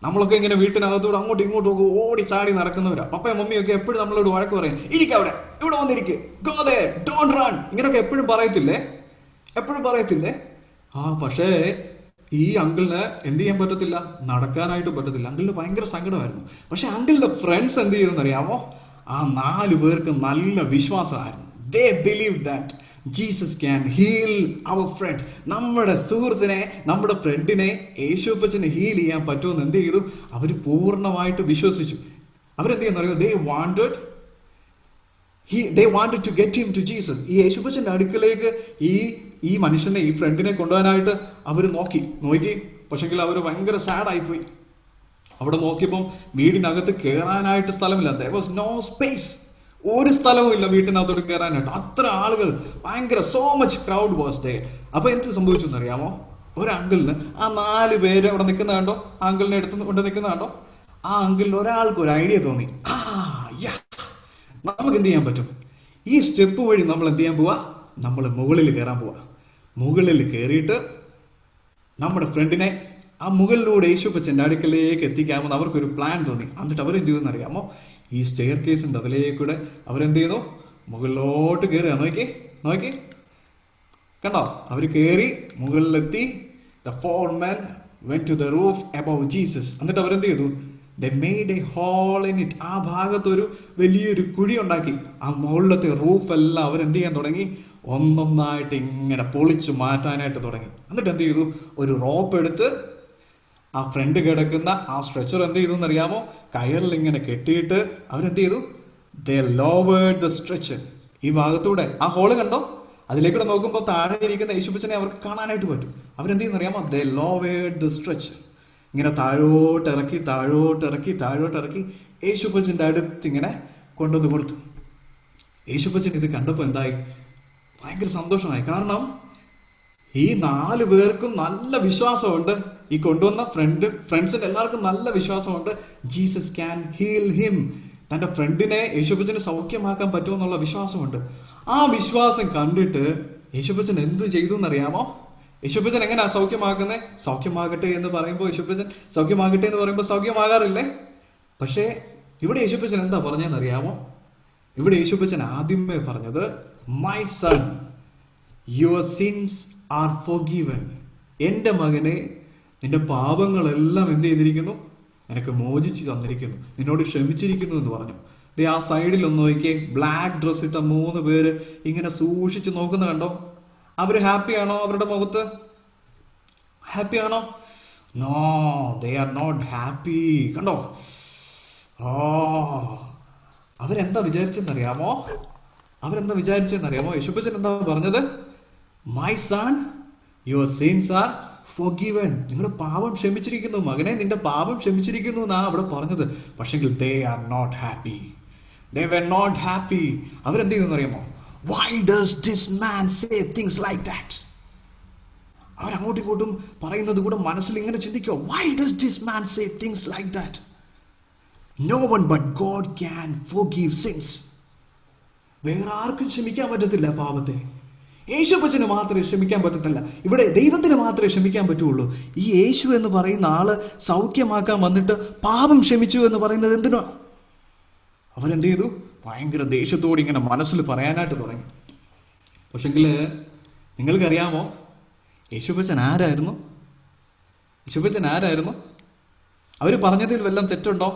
നമ്മളൊക്കെ ഇങ്ങനെ വീട്ടിനകത്തൂടെ അങ്ങോട്ടും ഇങ്ങോട്ടും ഒക്കെ ഓടി ചാടി നടക്കുന്നവരാ. പപ്പയും മമ്മിയൊക്കെ എപ്പോഴും നമ്മളോട് വഴക്ക് പറയും, ഇരിക്കവിടെ, ഇവിടെ വന്നിരിക്കുക, ഗോ ദേർ, ഡോണ്ട് റൺ, ഇങ്ങനെയൊക്കെ എപ്പോഴും പറയത്തില്ലേ? പക്ഷേ ഈ അങ്കിളിന് എന്ത് ചെയ്യാൻ പറ്റത്തില്ല? നടക്കാനായിട്ട് പറ്റത്തില്ല. അങ്കിളിന് ഭയങ്കര സങ്കടമായിരുന്നു. പക്ഷെ അങ്കിളിന്റെ ഫ്രണ്ട്സ് എന്ത് ചെയ്തെന്നറിയാമോ? ആ 4 പേർക്ക് നല്ല വിശ്വാസമായിരുന്നു. They believed that Jesus can heal our friend. നമ്മുടെ സുഹൃത്തിനെ, നമ്മുടെ ഫ്രണ്ടിനെ യേശുപ്പച്ചനെ ഹീൽ ചെയ്യാൻ പറ്റുമെന്ന് എന്ത് ചെയ്തു? അവർ പൂർണ്ണമായിട്ട് വിശ്വസിച്ചു. അവരെന്ത് ചെയ്യുന്നറിയോ? They wanted to get him to Jesus. ഈ യേശുപ്പച്ചന്റെ അടുക്കലേക്ക് ഈ മനുഷ്യനെ, ഈ ഫ്രണ്ടിനെ കൊണ്ടുപോകാനായിട്ട് അവർ നോക്കി. പക്ഷെങ്കിൽ അവർ ഭയങ്കര സാഡായിപ്പോയി. അവിടെ നോക്കിയപ്പം വീടിനകത്ത് കയറാനായിട്ട് സ്ഥലമില്ല. There was no space. ഒരു സ്ഥലവും ഇല്ല വീട്ടിനകത്തോട്ട് കയറാനായിട്ട്. അത്ര ആളുകൾ, ഭയങ്കര so much crowd was there. അപ്പൊ എന്ത് സംഭവിച്ചു എന്നറിയാമോ? ഒരു അങ്കിളിന്, ആ 4 പേര് അവിടെ നിൽക്കുന്ന കണ്ടോ? ആ അങ്കിളിനെ എടുത്ത് കൊണ്ട് നിൽക്കുന്ന കണ്ടോ? ആ അങ്കിളിന് ഒരാൾക്ക് ഒരു ഐഡിയ തോന്നി. നമുക്ക് എന്ത് ചെയ്യാൻ പറ്റും? ഈ സ്റ്റെപ്പ് വഴി നമ്മൾ എന്ത് ചെയ്യാൻ പോവാ? നമ്മൾ മുകളിൽ കയറാൻ പോവാ. മുകളിൽ കയറിയിട്ട് നമ്മുടെ ഫ്രണ്ടിനെ ആ മുകളിലൂടെ യേശുപ്പച്ചന്റെ അടുക്കലേക്ക് എത്തിക്കാമെന്ന് അവർക്കൊരു പ്ലാൻ തോന്നി. എന്നിട്ട് അവരെന്ത് ചെയ്യുമെന്ന് അറിയാമോ? ഈ സ്റ്റെയർ കേസിന്റെ അതിലേക്കൂടെ അവരെന്ത് ചെയ്യുന്നു? മുകളിലോട്ട് കയറുക. നോക്കി കണ്ടോ? അവർ കയറി മുകളിലെത്തി. The 4 men went to the roof above Jesus. എന്നിട്ട് അവരെന്ത് ചെയ്തു? they made a hole in it. ആ ഭാഗത്തൊരു വലിയൊരു കുഴി ഉണ്ടാക്കി. ആ മുകളിലത്തെ റൂഫ് എല്ലാം അവരെന്ത് ചെയ്യാൻ തുടങ്ങി? ഒന്നൊന്നായിട്ട് ഇങ്ങനെ പൊളിച്ചു മാറ്റാനായിട്ട് തുടങ്ങി. എന്നിട്ട് എന്ത് ചെയ്തു? ഒരു റോപ്പ് എടുത്ത് ആ ഫ്രണ്ട് കിടക്കുന്ന ആ സ്ട്രെച്ചർ എന്ത് ചെയ്തു എന്നറിയാമോ? കയറിൽ ഇങ്ങനെ കെട്ടിയിട്ട് അവരെന്ത് ചെയ്തു? They lowered the stretcher. ഈ ഭാഗത്തൂടെ ആ ഹോള് കണ്ടോ? അതിലേക്കൂടെ നോക്കുമ്പോൾ താഴെ ഇരിക്കുന്ന യേശുപ്പച്ചനെ അവർക്ക് കാണാനായിട്ട് പറ്റും. അവരെന്ത് ചെയ്യുന്നറിയാമോ? They lowered the stretcher. ഇങ്ങനെ താഴോട്ടിറക്കി യേശുപ്പച്ചൻ്റെ അടുത്ത് ഇങ്ങനെ കൊണ്ടുവന്ന് കൊടുത്തു. യേശുപ്പച്ചൻ ഇത് കണ്ടപ്പോൾ എന്തായി? ഭയങ്കര സന്തോഷമായി. കാരണം ഈ 4 പേർക്കും നല്ല വിശ്വാസമുണ്ട്. ഈ കൊണ്ടുവന്ന ഫ്രണ്ട്സിന്റെ എല്ലാവർക്കും നല്ല വിശ്വാസമുണ്ട്. Jesus can heal him. തൻ്റെ ഫ്രണ്ടിനെ യേശുപ്പച്ചന് സൗഖ്യമാക്കാൻ പറ്റുമെന്നുള്ള വിശ്വാസമുണ്ട്. ആ വിശ്വാസം കണ്ടിട്ട് യേശുപ്പച്ചൻ എന്ത് ചെയ്തു എന്നറിയാമോ? യേശുപ്പച്ചൻ എങ്ങനെയാ സൗഖ്യമാക്കുന്നത്? സൗഖ്യമാകട്ടെ എന്ന് പറയുമ്പോൾ യേശുപ്പച്ചൻ സൗഖ്യമാകട്ടെ എന്ന് പറയുമ്പോൾ സൗഖ്യമാകാറില്ലേ? പക്ഷേ ഇവിടെ യേശുപ്പച്ചൻ എന്താ പറഞ്ഞതെന്നറിയാമോ? ഇവിടെ യേശുപ്പച്ചൻ ആദ്യമേ പറഞ്ഞത്, my son, your sins are forgiven. എൻ്റെ മകനെ, നിന്റെ പാപങ്ങളെല്ലാം എന്ത് ചെയ്തിരിക്കുന്നു? നിനക്ക് മോചിച്ച് തന്നിരിക്കുന്നു, നിന്നോട് ക്ഷമിച്ചിരിക്കുന്നു എന്ന് പറഞ്ഞു. ആ സൈഡിൽ ഒന്ന് നോക്കിയേ, ബ്ലാക്ക് ഡ്രസ് ഇട്ട 3 പേര് ഇങ്ങനെ സൂക്ഷിച്ച് നോക്കുന്ന കണ്ടോ? അവര് ഹാപ്പിയാണോ? അവരുടെ മുഖത്ത് ഹാപ്പിയാണോ? No, they are not happy. കണ്ടോ? അവരെന്താ വിചാരിച്ചെന്നറിയാമോ? യേശുപ്പച്ചൻ എന്താ പറഞ്ഞത്? My son, your sins are forgiven. നിങ്ങളുടെ പാപം ക്ഷമിച്ചിരിക്കുന്നു, മകനെ നിന്റെ പാപം ക്ഷമിച്ചിരിക്കുന്നു എന്നാ അവിടെ പറഞ്ഞത്. പക്ഷെങ്കിൽ they are not happy. They were not happy. അവരെന്ത് ചെയ്യുന്നു അറിയാമോ? Why does this man say things like that? അവരങ്ങോട്ടും ഇങ്ങോട്ടും പറയുന്നത് കൂടെ മനസ്സിൽ ഇങ്ങനെ ചിന്തിക്കുക. Why does this man say things like that? No one but God can forgive sins. വേറെ ആർക്കും ക്ഷമിക്കാൻ പറ്റത്തില്ല പാപത്തെ. യേശുപ്പച്ചന് മാത്രമേ ക്ഷമിക്കാൻ പറ്റത്തില്ല. ഇവിടെ ദൈവത്തിന് മാത്രമേ ക്ഷമിക്കാൻ പറ്റുള്ളൂ. ഈ യേശു എന്ന് പറയുന്ന ആള് സൗഖ്യമാക്കാൻ വന്നിട്ട് പാപം ക്ഷമിച്ചു എന്ന് പറയുന്നത് എന്തിനാ? അവരെന്ത് ചെയ്തു? ഭയങ്കര ദേഷ്യത്തോടെ ഇങ്ങനെ മനസ്സിൽ പറയാനായിട്ട് തുടങ്ങി. പക്ഷെങ്കിൽ നിങ്ങൾക്കറിയാമോ യേശുപ്പച്ചൻ ആരായിരുന്നു? അവർ പറഞ്ഞതിൽ വല്ലതും തെറ്റുണ്ടോ?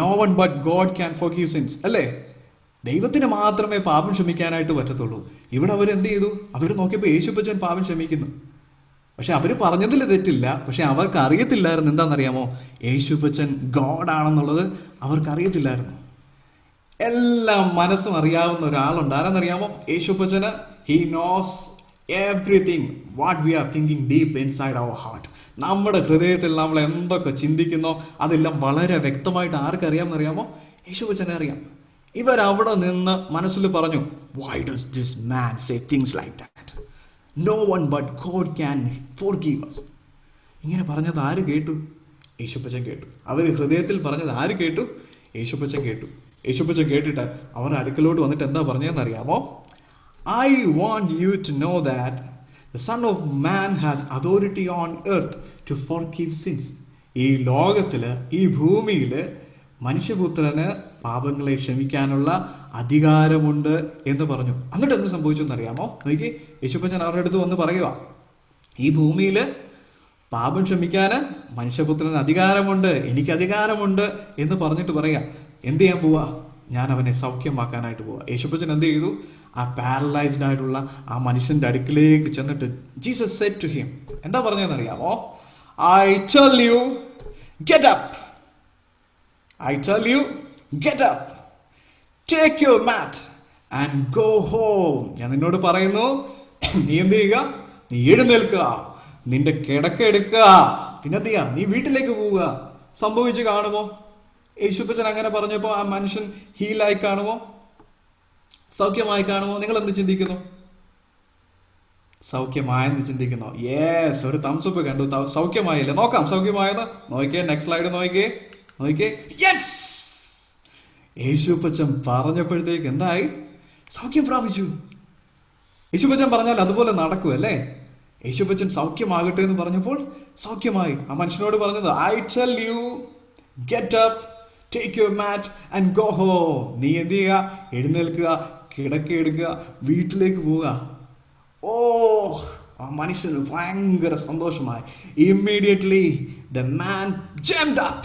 No one but God can forgive sins അല്ലേ? ദൈവത്തിന് മാത്രമേ പാപം ക്ഷമിക്കാനായിട്ട് പറ്റത്തുള്ളൂ. ഇവിടെ അവരെന്ത് ചെയ്തു? അവർ നോക്കിയപ്പോൾ യേശുപ്പച്ചൻ പാപം ക്ഷമിക്കുന്നു. പക്ഷെ അവർ പറഞ്ഞതിൽ തെറ്റില്ല. പക്ഷെ അവർക്ക് അറിയത്തില്ലായിരുന്നു എന്താണെന്നറിയാമോ? യേശുപ്പച്ചൻ ഗോഡാണെന്നുള്ളത് അവർക്ക് അറിയത്തില്ലായിരുന്നു. എല്ലാം മനസ്സും അറിയാവുന്ന ഒരാളുണ്ട്. ആരെന്നറിയാമോ? യേശുപ്പച്ചന്. He knows everything what we are thinking deep inside our heart. നമ്മുടെ ഹൃദയത്തിൽ നമ്മൾ എന്തൊക്കെ ചിന്തിക്കുന്നോ അതെല്ലാം വളരെ വ്യക്തമായിട്ട് ആർക്കറിയാമെന്നറിയാമോ? യേശുപ്പച്ചനെ അറിയാം. ഇവരവിടെ നിന്ന് മനസ്സിൽ പറഞ്ഞു, why does this man say things like that? No one but God can forgive us. ഇങ്ങനെ പറഞ്ഞത് ആര് കേട്ടു? യേശുപ്പച്ചൻ കേട്ടു. അവർ ഹൃദയത്തിൽ പറഞ്ഞത് ആര് കേട്ടു? യേശുപ്പച്ചൻ കേട്ടു. യേശുപ്പച്ചൻ കേട്ടിട്ട് അവർ അടുക്കലോട്ട് വന്നിട്ട് എന്താ പറഞ്ഞതെന്നറിയാമോ? I want you to know that the Son of Man has authority on earth to forgive sins. ഈ ലോകത്തില്, ഈ ഭൂമിയില് മനുഷ്യപുത്രന് പാപങ്ങളെ ക്ഷമിക്കാനുള്ള അധികാരമുണ്ട് എന്ന് പറഞ്ഞു. എന്നിട്ട് എന്ത് സംഭവിച്ചു എന്നറിയാമോ? നോക്കി, യേശുപ്പച്ചൻ അവരുടെ അടുത്ത് വന്ന് പറയുക, ഈ ഭൂമിയിൽ പാപം ക്ഷമിക്കാൻ മനുഷ്യപുത്രന് അധികാരമുണ്ട്, എനിക്ക് അധികാരമുണ്ട് എന്ന് പറഞ്ഞിട്ട് പറയാ. എന്ത് ചെയ്യാൻ പോവാ? ഞാൻ അവനെ സൗഖ്യമാക്കാനായിട്ട് പോവാ. യേശുപ്പച്ചൻ എന്ത് ചെയ്തു? ആ പാരലൈസ്ഡ് ആയിട്ടുള്ള ആ മനുഷ്യന്റെ അടുക്കിലേക്ക് ചെന്നിട്ട് ജീസസ് സെഡ് ടു ഹിം, എന്താ പറഞ്ഞതെന്നറിയാമോ? I tell you, get up. Take your mat and go home. ഞാൻ നിന്നോട് പറയുന്നു, നീ എന്ത് ചെയ്യുക? നീ എഴുന്നേൽക്കുക, നിന്റെ കിടക്ക എടുക്കുക, പിന്നെന്ത് ചെയ്യുക? നീ വീട്ടിലേക്ക് പോവുക. സംഭവിച്ചു കാണുമോ? യേശുപ്പച്ചൻ അങ്ങനെ പറഞ്ഞപ്പോൾ ആ മനുഷ്യൻ ഹീലായി കാണുമോ? സൗഖ്യമായി കാണുമോ? നിങ്ങൾ എന്ത് ചിന്തിക്കുന്നു? സൗഖ്യമായെന്ന് ചിന്തിക്കുന്നു. യെസ്, ഒരു തംസപ്പ് കണ്ടു. സൗഖ്യമായില്ലേ? നോക്കാം സൗഖ്യമായത്. നോക്കിയേ, നെക്സ്റ്റ് സ്ലൈഡ് നോക്കിയേ. യെസ്, യേശുപ്പച്ചൻ പറഞ്ഞപ്പോഴത്തേക്ക് എന്തായി? സൗഖ്യം പ്രാപിച്ചു. യേശുപ്പച്ചൻ പറഞ്ഞാൽ അതുപോലെ നടക്കുമല്ലേ? യേശുപ്പച്ചൻ സൗഖ്യമാകട്ടെ എന്ന് പറഞ്ഞപ്പോൾ സൗഖ്യമായി. ആ മനുഷ്യനോട് പറഞ്ഞത്, I tell you, get up, take your mat and go home. നീ എന്ത് ചെയ്യുക? എഴുന്നേൽക്കുക, കിടക്കെടുക്കുക, വീട്ടിലേക്ക് പോവുക. ഓ, ആ മനുഷ്യന് ഭയങ്കര സന്തോഷമായി. Immediately the man jumped up.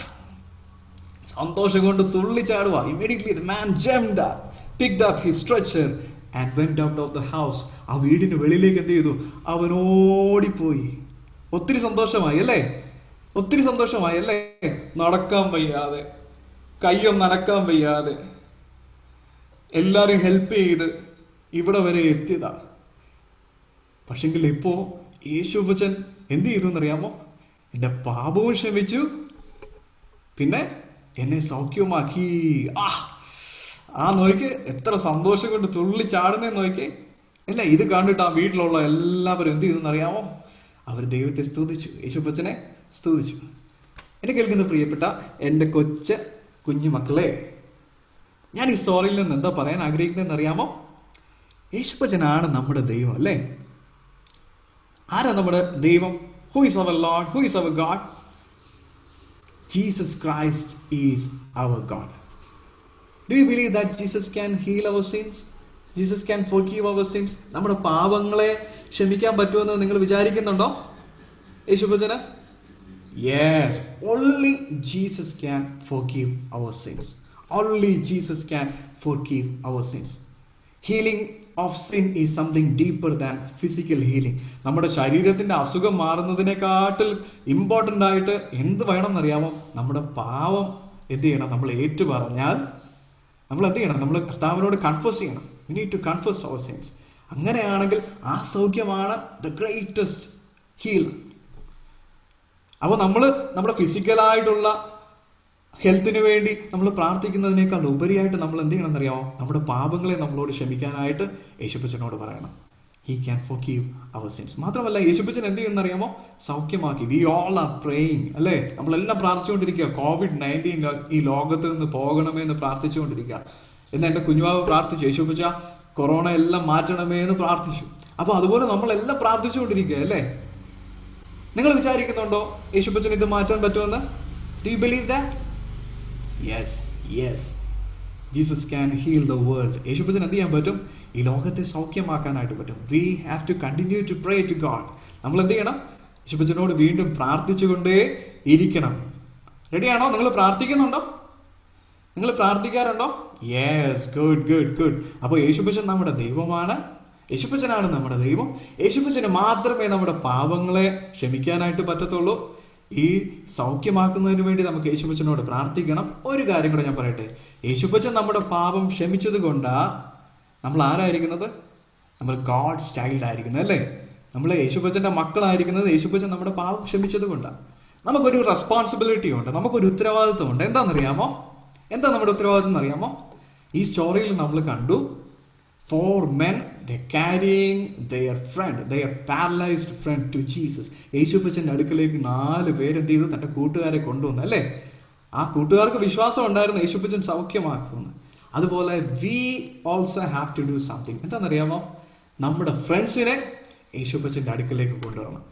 സന്തോഷം കൊണ്ട് തുള്ളിച്ചാടുക. Immediately the man jumped up, picked up his stretcher and went out of the house. ആ വീടിന് വെളിയിലേക്ക് എന്ത് ചെയ്തു? അവൻ ഓടിപ്പോയി. ഒത്തിരി സന്തോഷമായി അല്ലേ? ഒത്തിരി സന്തോഷമായി അല്ലേ? നടക്കാൻ വയ്യാതെ, കയ്യൊന്നും അനക്കാൻ വയ്യാതെ, എല്ലാരും ഹെൽപ്പ് ചെയ്ത് ഇവിടെ വരെ എത്തിയതാ. പക്ഷെങ്കിൽ ഇപ്പോ യേശുപ്പച്ചൻ എന്ത് ചെയ്തു എന്നറിയാമോ? എന്റെ പാപവും ക്ഷമിച്ചു, പിന്നെ എന്നെ സൗഖ്യമാക്കി. ആ നോക്കി എത്ര സന്തോഷം കൊണ്ട് തുള്ളി ചാടുന്നേ നോക്കി അല്ല. ഇത് കണ്ടിട്ട് ആ വീട്ടിലുള്ള എല്ലാവരും എന്ത് ചെയ്തു എന്നറിയാമോ? അവർ ദൈവത്തെ സ്തുതിച്ചു, യേശുപ്പച്ചനെ സ്തുതിച്ചു. എന്നെ കേൾക്കുന്ന പ്രിയപ്പെട്ട എൻ്റെ കുഞ്ഞു മക്കളെ, ഞാൻ ഈ സ്റ്റോറിയിൽ നിന്ന് എന്താ പറയാൻ ആഗ്രഹിക്കുന്നതെന്ന് അറിയാമോ? യേശുപ്പച്ചനാണ് നമ്മുടെ ദൈവം അല്ലേ? ആരാ നമ്മുടെ ദൈവം? Who is our Lord? Who is our God? Jesus Christ is our God. Do you believe that Jesus can heal our sins? Jesus can forgive our sins? നമ്മുടെ പാപങ്ങളെ ക്ഷമിക്കാൻ പറ്റുമെന്ന് നിങ്ങൾ വിചാരിക്കുന്നുണ്ടോ യേശുപ്പച്ചന്? Yes, only Jesus can forgive our sins. Only Jesus can forgive our sins. Healing of sin is something deeper than physical healing. നമ്മുടെ ശരീരത്തിന്റെ അസുഖം മാറുന്നതിനെക്കാട്ടിൽ important ആയിട്ട് എന്ത് വേണം എന്നറിയാമോ? നമ്മുടെ പാവം എന്ത് ചെയ്യണം? നമ്മൾ ഏറ്റു പറഞ്ഞാൽ നമ്മൾ എന്ത് ചെയ്യണം? നമ്മൾ കർത്താവിനോട് കൺഫസ് ചെയ്യണം. We need to confess our sins. അങ്ങനെയാണെങ്കിൽ ആ സൗഖ്യമാണ് the greatest healer. അപ്പോൾ നമ്മൾ നമ്മുടെ ഫിസിക്കലായിട്ടുള്ള ഹെൽത്തിന് വേണ്ടി നമ്മൾ പ്രാർത്ഥിക്കുന്നതിനേക്കാൾ ഉപരിയായിട്ട് നമ്മൾ എന്ത് ചെയ്യണം എന്നറിയാമോ? നമ്മുടെ പാപങ്ങളെ നമ്മളോട് ക്ഷമിക്കാനായിട്ട് യേശുപ്പച്ചനോട് പറയണം. He can forgive our sins. മാത്രമല്ല യേശുപ്പച്ചൻ എന്ത് ചെയ്യുന്നറിയാമോ? സൗഖ്യമാക്കി. We all are praying അല്ലേ? നമ്മളെല്ലാം പ്രാർത്ഥിച്ചുകൊണ്ടിരിക്കുക, COVID-19 ഈ ലോകത്ത് നിന്ന് പോകണമേ എന്ന് പ്രാർത്ഥിച്ചുകൊണ്ടിരിക്കുക. എന്ന് എൻ്റെ കുഞ്ഞുവാവ് പ്രാർത്ഥിച്ചു, യേശുപ്പച്ച കൊറോണ എല്ലാം മാറ്റണമേ എന്ന് പ്രാർത്ഥിച്ചു. അപ്പോൾ അതുപോലെ നമ്മളെല്ലാം പ്രാർത്ഥിച്ചുകൊണ്ടിരിക്കുക അല്ലേ? നിങ്ങൾ വിചാരിക്കുന്നുണ്ടോ യേശുപ്പച്ചൻ ഇത് മാറ്റാൻ പറ്റുമെന്ന്? Do you believe that? Yes, yes. Jesus can heal the world. യേശുപ്പച്ചൻ എന്ത് ചെയ്യാൻ പറ്റും? ഈ ലോകത്തെ സൗഖ്യമാക്കാനായിട്ട് പറ്റും. We have to continue to pray to God. നമ്മൾ എന്ത് ചെയ്യണം? യേശുപ്പച്ചനോട് വീണ്ടും പ്രാർത്ഥിച്ചുകൊണ്ടേ ഇരിക്കണം. റെഡിയാണോ? നിങ്ങൾ പ്രാർത്ഥിക്കുന്നുണ്ടോ? നിങ്ങൾ പ്രാർത്ഥിക്കാറുണ്ടോ? Yes, good good good. അപ്പോൾ യേശുപ്പച്ചൻ നമ്മുടെ ദൈവമാണ്. യേശുപ്പച്ചനാണ് നമ്മുടെ ദൈവം. യേശുപ്പച്ചന് മാത്രമേ നമ്മുടെ പാപങ്ങളെ ക്ഷമിക്കാനായിട്ട് പറ്റത്തുള്ളൂ. ഈ സൗഖ്യമാക്കുന്നതിന് വേണ്ടി നമുക്ക് യേശുപ്പച്ചനോട് പ്രാർത്ഥിക്കണം. ഒരു കാര്യം കൂടെ ഞാൻ പറയട്ടെ, യേശുപ്പച്ചൻ നമ്മുടെ പാപം ക്ഷമിച്ചത് കൊണ്ടാ നമ്മൾ ആരായിരിക്കുന്നത്? നമ്മൾ ഗോഡ്സ് ചൈൽഡ് ആയിരിക്കുന്നത് അല്ലേ? നമ്മൾ യേശുപ്പച്ചന്റെ മക്കളായിരിക്കുന്നത് യേശുപ്പച്ചൻ നമ്മുടെ പാപം ക്ഷമിച്ചത് കൊണ്ടാണ്. നമുക്കൊരു റെസ്പോൺസിബിലിറ്റി ഉണ്ട്, നമുക്കൊരു ഉത്തരവാദിത്വം ഉണ്ട്. എന്താണെന്നറിയാമോ? എന്താ നമ്മുടെ ഉത്തരവാദിത്വം എന്നറിയാമോ? ഈ സ്റ്റോറിയിൽ നമ്മൾ കണ്ടു, 4 men, they carrying their friend, their paralyzed friend to Jesus. യേശുപ്പച്ചന്റെ അടുക്കലേക്ക് 4 പേര് എന്ത് ചെയ്തു? തന്റെ കൂട്ടുകാരെ കൊണ്ടുവന്നു അല്ലേ? ആ കൂട്ടുകാർക്ക് വിശ്വാസം ഉണ്ടായിരുന്നു യേശുപ്പച്ചൻ സൗഖ്യമാക്കുമെന്ന്. അതുപോലെ we also have to do something. എന്താണെന്നറിയാമോ? നമ്മുടെ ഫ്രണ്ട്സിനെ യേശുപ്പച്ചന്റെ അടുക്കലേക്ക് കൊണ്ടുവരണം.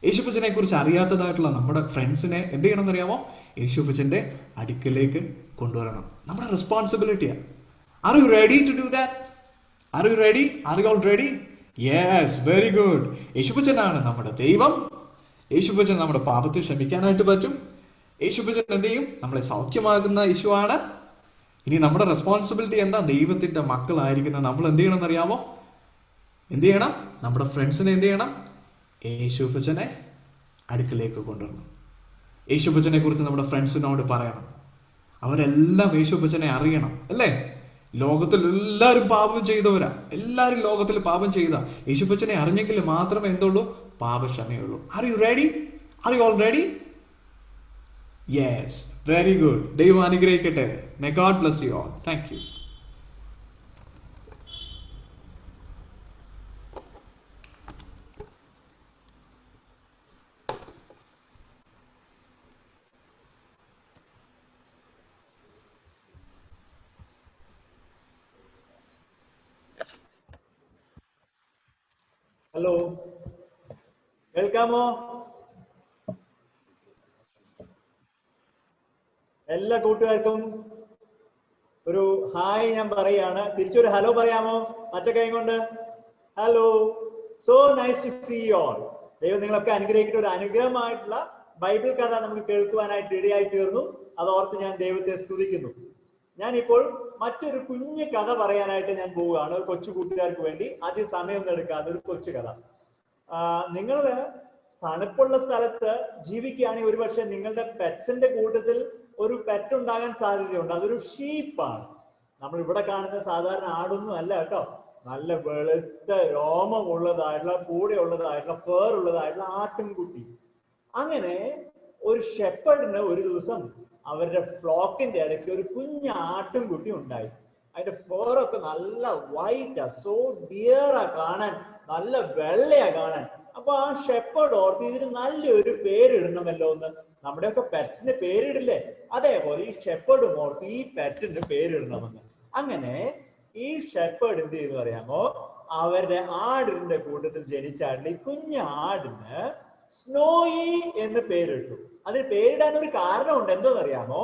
യേശുപ്പച്ചനെ കുറിച്ച് അറിയാത്തതായിട്ടുള്ള നമ്മുടെ ഫ്രണ്ട്സിനെ എന്ത് ചെയ്യണം എന്നറിയാമോ? യേശുപ്പച്ചന്റെ അടുക്കലേക്ക് കൊണ്ടുവരണം. നമ്മുടെ റെസ്പോൺസിബിലിറ്റിയാണ്. Are you ready to do that? Are you ready? Are you all ready? Yes, very good. യേശുപ്പച്ചനാണ് നമ്മുടെ ദൈവം. യേശുപ്പച്ചൻ നമ്മുടെ പാപത്തെ ക്ഷമിക്കാനായിട്ട് പറ്റും. യേശുപ്പച്ചൻ എന്ത് ചെയ്യും? നമ്മളെ സൗഖ്യമാക്കുന്ന യേശുവാണ്. ഇനി നമ്മുടെ റെസ്പോൺസിബിലിറ്റി എന്താ? ദൈവത്തിന്റെ മക്കളായിരിക്കുന്ന നമ്മൾ എന്ത് ചെയ്യണം എന്നറിയാമോ? എന്ത് ചെയ്യണം? നമ്മുടെ ഫ്രണ്ട്സിനെ എന്ത് ചെയ്യണം? യേശുപ്പച്ചനെ അടുക്കലേക്ക് കൊണ്ടുവരണം. യേശുപ്പച്ചനെ കുറിച്ച് നമ്മുടെ ഫ്രണ്ട്സിനോട് പറയണം. അവരെല്ലാം യേശുപ്പച്ചനെ അറിയണം അല്ലേ? ലോകത്തിൽ എല്ലാവരും പാപം ചെയ്തവരാ. എല്ലാവരും ലോകത്തിൽ പാപം ചെയ്ത യേശുപ്പച്ചനെ അറിഞ്ഞെങ്കിൽ മാത്രമേ എന്തുള്ളൂ? പാപക്ഷമയുള്ളൂ. Are you ready? Are you all ready? Yes, very good. ദൈവം അനുഗ്രഹിക്കട്ടെ. May God bless you all. Thank you. Hello, കേൾക്കാമോ? എല്ലാ കൂട്ടുകാർക്കും ഒരു ഹായ് ഞാൻ പറയാണ്. തിരിച്ചൊരു ഹലോ പറയാമോ? മറ്റേ കൈ കൊണ്ട് hello. So nice to see you all. ദൈവം നിങ്ങളൊക്കെ അനുഗ്രഹിക്കട്ടെ. ഒരു അനുഗ്രഹമായിട്ടുള്ള ബൈബിൾ കഥ നമുക്ക് കേൾക്കുവാനായിട്ട് ഇടയായി തീർന്നു. അതോർത്ത് ഞാൻ ദൈവത്തെ സ്തുതിക്കുന്നു. ഞാനിപ്പോൾ മറ്റൊരു കുഞ്ഞു കഥ പറയാനായിട്ട് ഞാൻ പോവുകയാണ്, ഒരു കൊച്ചു കൂട്ടുകാർക്ക് വേണ്ടി. ആദ്യം സമയമൊന്നും എടുക്കാതെ ഒരു കൊച്ചു കഥ. നിങ്ങൾ തണുപ്പുള്ള സ്ഥലത്ത് ജീവിക്കുകയാണെങ്കിൽ ഒരുപക്ഷെ നിങ്ങളുടെ പെറ്റ്സിന്റെ കൂട്ടത്തിൽ ഒരു പെറ്റ് ഉണ്ടാകാൻ സാധ്യതയുണ്ട്. അതൊരു ഷീപ്പാണ്. നമ്മൾ ഇവിടെ കാണുന്ന സാധാരണ ആടൊന്നും അല്ല കേട്ടോ. നല്ല വെളുത്ത രോമമുള്ളതായിട്ടുള്ള, കൂടെ ഉള്ളതായിട്ടുള്ള, പേറുള്ളതായിട്ടുള്ള ആട്ടിൻകുട്ടി. അങ്ങനെ ഒരു ഷെപ്പേർഡിന് ഒരു ദിവസം അവരുടെ ഫ്ലോക്കിന്റെ ഇടയ്ക്ക് ഒരു കുഞ്ഞ ആട്ടിൻകുട്ടി ഉണ്ടായി. അതിന്റെ ഫേറൊക്കെ നല്ല വൈറ്റാ, സോ ഡിയറാ കാണാൻ, നല്ല വെള്ളയാ കാണാൻ. അപ്പൊ ആ ഷെപ്പേർഡ് ഓർത്ത് ഇതിന് നല്ലൊരു പേരിടണമല്ലോ എന്ന്. നമ്മുടെയൊക്കെ പെറ്റ്സിന് പേരിടില്ലേ, അതേപോലെ ഈ ഷെപ്പേർഡ് ഓർത്ത് ഈ പെറ്റിന് പേരിടണമെന്ന്. അങ്ങനെ ഈ ഷെപ്പേർഡ് എന്ത് ചെയ്തു അറിയാമോ, അവരുടെ ആടിന്റെ കൂട്ടത്തിൽ ജനിച്ചാടിന് ഈ കുഞ്ഞ ആടിന് സ്നോയി എന്ന് പേരിട്ടു. അതിന് പേരിടാൻ ഒരു കാരണമുണ്ട്. എന്താണെന്നറിയാമോ,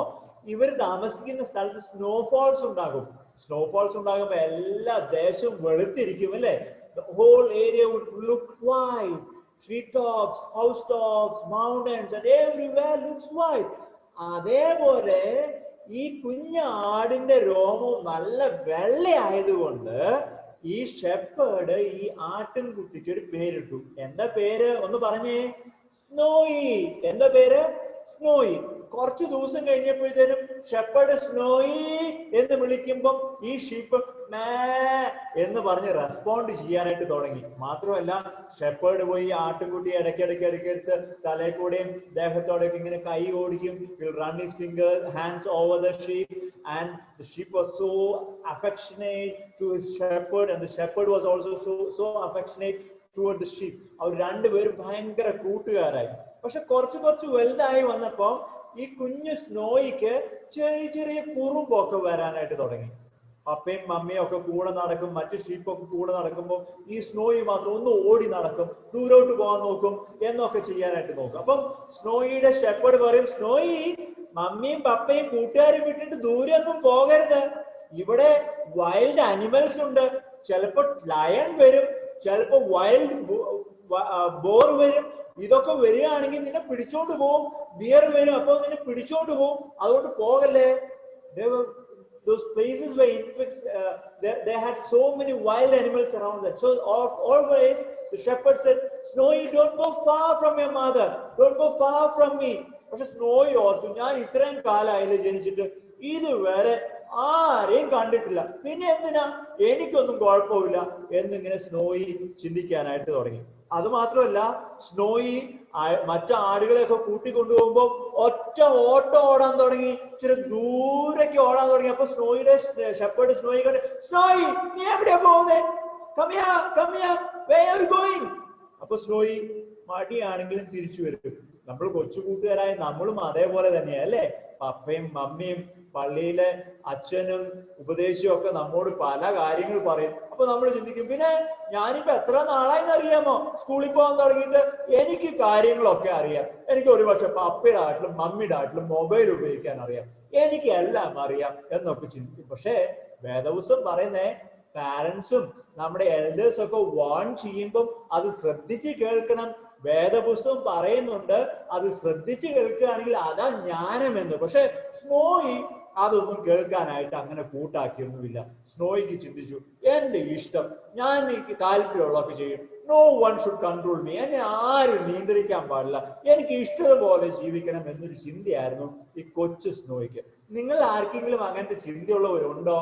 ഇവർ താമസിക്കുന്ന സ്ഥലത്ത് സ്നോഫോൾസ് ഉണ്ടാകും. സ്നോഫോൾസ് ഉണ്ടാകുമ്പോ എല്ലാ ദേശവും വെളുത്തിരിക്കും അല്ലെ. The whole area would look white. Tree tops, house tops, mountains and everywhere looks white. അതേപോലെ ഈ കുഞ്ഞ ആടിന്റെ രോമം നല്ല വെള്ളയായതുകൊണ്ട് ഈ ഷെപ്പേർഡ് ഈ ആട്ടിൻകുട്ടിക്ക് ഒരു പേരിട്ടു. എന്താ പേര് ഒന്ന് പറഞ്ഞേ? സ്നോയി. എന്താ പേര്? സ്നോയി. കുറച്ചു ദിവസം കഴിഞ്ഞപ്പോഴത്തേനും ഷെപ്പേർഡ് സ്നോയി എന്ന് വിളിക്കുമ്പം ഈ ഷീപ്പ് മേ എന്ന് പറഞ്ഞ് റെസ്പോണ്ട് ചെയ്യാനായിട്ട് തുടങ്ങി. മാത്രമല്ല ഷെപ്പേർഡ് പോയി ആട്ടിൻകുട്ടിയെ ഇടയ്ക്കിടയ്ക്ക് തലയിൽ കൂടെയും ദേഹത്തോടെയൊക്കെ ഇങ്ങനെ കൈ ഓടിക്കും. He'll run his fingers, hands over the sheep, and the sheep was so affectionate to his shepherd, and the shepherd was also so affectionate toward the sheep. അവർ രണ്ടുപേരും ഭയങ്കര കൂട്ടുകാരായി. പക്ഷെ കുറച്ച് വലുതായി വന്നപ്പോ ഈ കുഞ്ഞു സ്നോയിക്ക് ചെറിയ ചെറിയ കുറുമ്പൊക്കെ വരാനായിട്ട് തുടങ്ങി. പപ്പയും മമ്മിയും ഒക്കെ കൂടെ നടക്കും, മറ്റു ഷീപ്പൊക്കെ കൂടെ നടക്കുമ്പോൾ ഈ സ്നോയി മാത്രം ഒന്ന് ഓടി നടക്കും, ദൂരോട്ട് പോകാൻ നോക്കും, എന്നൊക്കെ ചെയ്യാനായിട്ട് നോക്കും. അപ്പം സ്നോയിയുടെ ഷെപ്പേർഡ് പറയും, സ്നോയി മമ്മിയും പപ്പയും കൂട്ടുകാരും വിട്ടിട്ട് ദൂരെ ഒന്നും പോകരുത്. ഇവിടെ വൈൽഡ് അനിമൽസ് ഉണ്ട്. ചിലപ്പോ ലയൺ വരും, ചിലപ്പോ വൈൽഡ് ബോർ വരും. ഇതൊക്കെ വരികയാണെങ്കിൽ നിന്നെ പിടിച്ചോണ്ട് പോകും. ബിയർ വരും, അപ്പൊ നിന്നെ പിടിച്ചോണ്ട് പോകും. അതുകൊണ്ട് പോകല്ലേ. Those places were infixed, they had so many wild animals around that. So always the shepherd said, Snowy, don't go far from your mother, don't go far from me. പക്ഷെ സ്നോയി ഓർത്തു, ഞാൻ ഇത്രയും കാലമായില്ലേ ജനിച്ചിട്ട്, ഇതുവരെ ആരെയും കണ്ടിട്ടില്ല, പിന്നെ എന്തിനാ, എനിക്കൊന്നും കുഴപ്പമില്ല എന്നിങ്ങനെ സ്നോയി ചിന്തിക്കാനായിട്ട് തുടങ്ങി. അത് മാത്രമല്ല, സ്നോയി മറ്റു ആടുകളെയൊക്കെ കൂട്ടിക്കൊണ്ടുപോകുമ്പോ ഒറ്റ ഓട്ടം ഓടാൻ തുടങ്ങി, ഇച്ചിരി ദൂരേക്ക് ഓടാൻ തുടങ്ങി. അപ്പൊ സ്നോയിയുടെ ഷെപ്പേർഡ് സ്നോയി കണ്ട്, സ്നോയി നീ എവിടെയാ പോകുന്നേ? Come here, where are you going? അപ്പൊ സ്നോയി മടിയാണെങ്കിലും തിരിച്ചു വരും. നമ്മൾ കൊച്ചു കൂട്ടുകാരായ നമ്മളും അതേപോലെ തന്നെയാ അല്ലേ. പപ്പയും മമ്മിയും പള്ളിയിലെ അച്ഛനും ഉപദേശിയും ഒക്കെ നമ്മോട് പല കാര്യങ്ങൾ പറയും. അപ്പൊ നമ്മൾ ചിന്തിക്കും, പിന്നെ ഞാനിപ്പോ എത്ര നാളായിന്ന് അറിയാമോ സ്കൂളിൽ പോകാൻ തുടങ്ങിയിട്ട്? എനിക്ക് കാര്യങ്ങളൊക്കെ അറിയാം. എനിക്ക് ഒരുപക്ഷെ പപ്പയുടെ ആട്ടിലും മമ്മിയുടെ ആട്ടിലും മൊബൈൽ ഉപയോഗിക്കാൻ അറിയാം, എനിക്ക് എല്ലാം അറിയാം എന്നൊക്കെ ചിന്തിക്കും. പക്ഷേ വേദപുസ്തകം പറയുന്നേ, പാരന്റ്സും നമ്മുടെ എൽഡേഴ്സും ഒക്കെ വാൺ ചെയ്യുമ്പം അത് ശ്രദ്ധിച്ച് കേൾക്കണം. വേദപുസ്തകം പറയുന്നുണ്ട് അത് ശ്രദ്ധിച്ച് കേൾക്കുകയാണെങ്കിൽ അതാ ജ്ഞാനമെന്ന്. പക്ഷെ സ്നോയി അതൊന്നും കേൾക്കാനായിട്ട് അങ്ങനെ കൂട്ടാക്കിയൊന്നുമില്ല. സ്നോയിക്ക് ചിന്തിച്ചു, എന്റെ ഇഷ്ടം, ഞാൻ എനിക്ക് താല്പര്യമുള്ളതൊക്കെ ചെയ്യും. No one should control me. എന്നെ ആരും നിയന്ത്രിക്കാൻ പാടില്ല, എനിക്ക് ഇഷ്ടംപോലെ ജീവിക്കണം എന്നൊരു ചിന്തയായിരുന്നു ഈ കൊച്ചു സ്നോയിക്ക്. നിങ്ങൾ ആർക്കെങ്കിലും അങ്ങനത്തെ ചിന്തയുള്ളവരുണ്ടോ?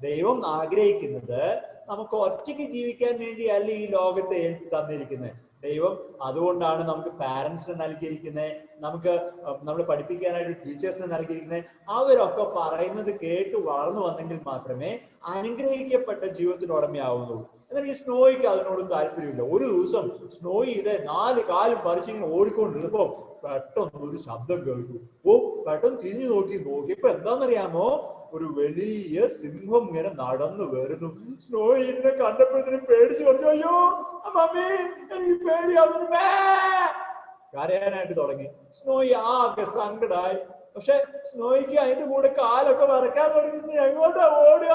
ദൈവം ആഗ്രഹിക്കുന്നത് നമുക്ക് ഒറ്റയ്ക്ക് ജീവിക്കാൻ വേണ്ടിയല്ല ഈ ലോകത്തെ തന്നിരിക്കുന്നത്. ദൈവം അതുകൊണ്ടാണ് നമുക്ക് പാരന്റ്സിനെ നൽകിയിരിക്കുന്നത്, നമുക്ക് നമ്മൾ പഠിപ്പിക്കാനായിട്ട് ടീച്ചേഴ്സിനെ നൽകിയിരിക്കുന്നത്. അവരൊക്കെ പറയുന്നത് കേട്ട് വളർന്നു വന്നെങ്കിൽ മാത്രമേ അനുഗ്രഹിക്കപ്പെട്ട ജീവിതത്തിന് ഉടമയാവുന്നുള്ളൂ. എന്നാൽ ഈ സ്നോയിക്ക് അതിനോടും താല്പര്യമില്ല. ഒരു ദിവസം സ്നോയി ഇത് 4 കാലും പറിച്ചിങ്ങനെ ഓടിക്കൊണ്ടിരുന്നപ്പോ പെട്ടെന്ന് ഒരു ശബ്ദം കേട്ടു. പെട്ടെന്ന് തിരിഞ്ഞു നോക്കിയപ്പോ എന്താണെന്നറിയാമോ, ഒരു വലിയ സിംഹം ഇങ്ങനെ നടന്നു വരുന്നു. സ്നോയി ഇതിനെ കണ്ടപ്പോഴത്തേന് പേടിച്ചു പറഞ്ഞു, അയ്യോ മമ്മി എനിക്ക് പേടിയാവുന്നു, കരയാനായിട്ട് തുടങ്ങി. സ്നോയി ആകെ സങ്കടമായി. പക്ഷെ സ്നോയിക്ക് അതിന്റെ കൂടെ കാലൊക്കെ വരക്കാൻ തുടങ്ങി. എങ്ങോട്ടാ ഓടുക?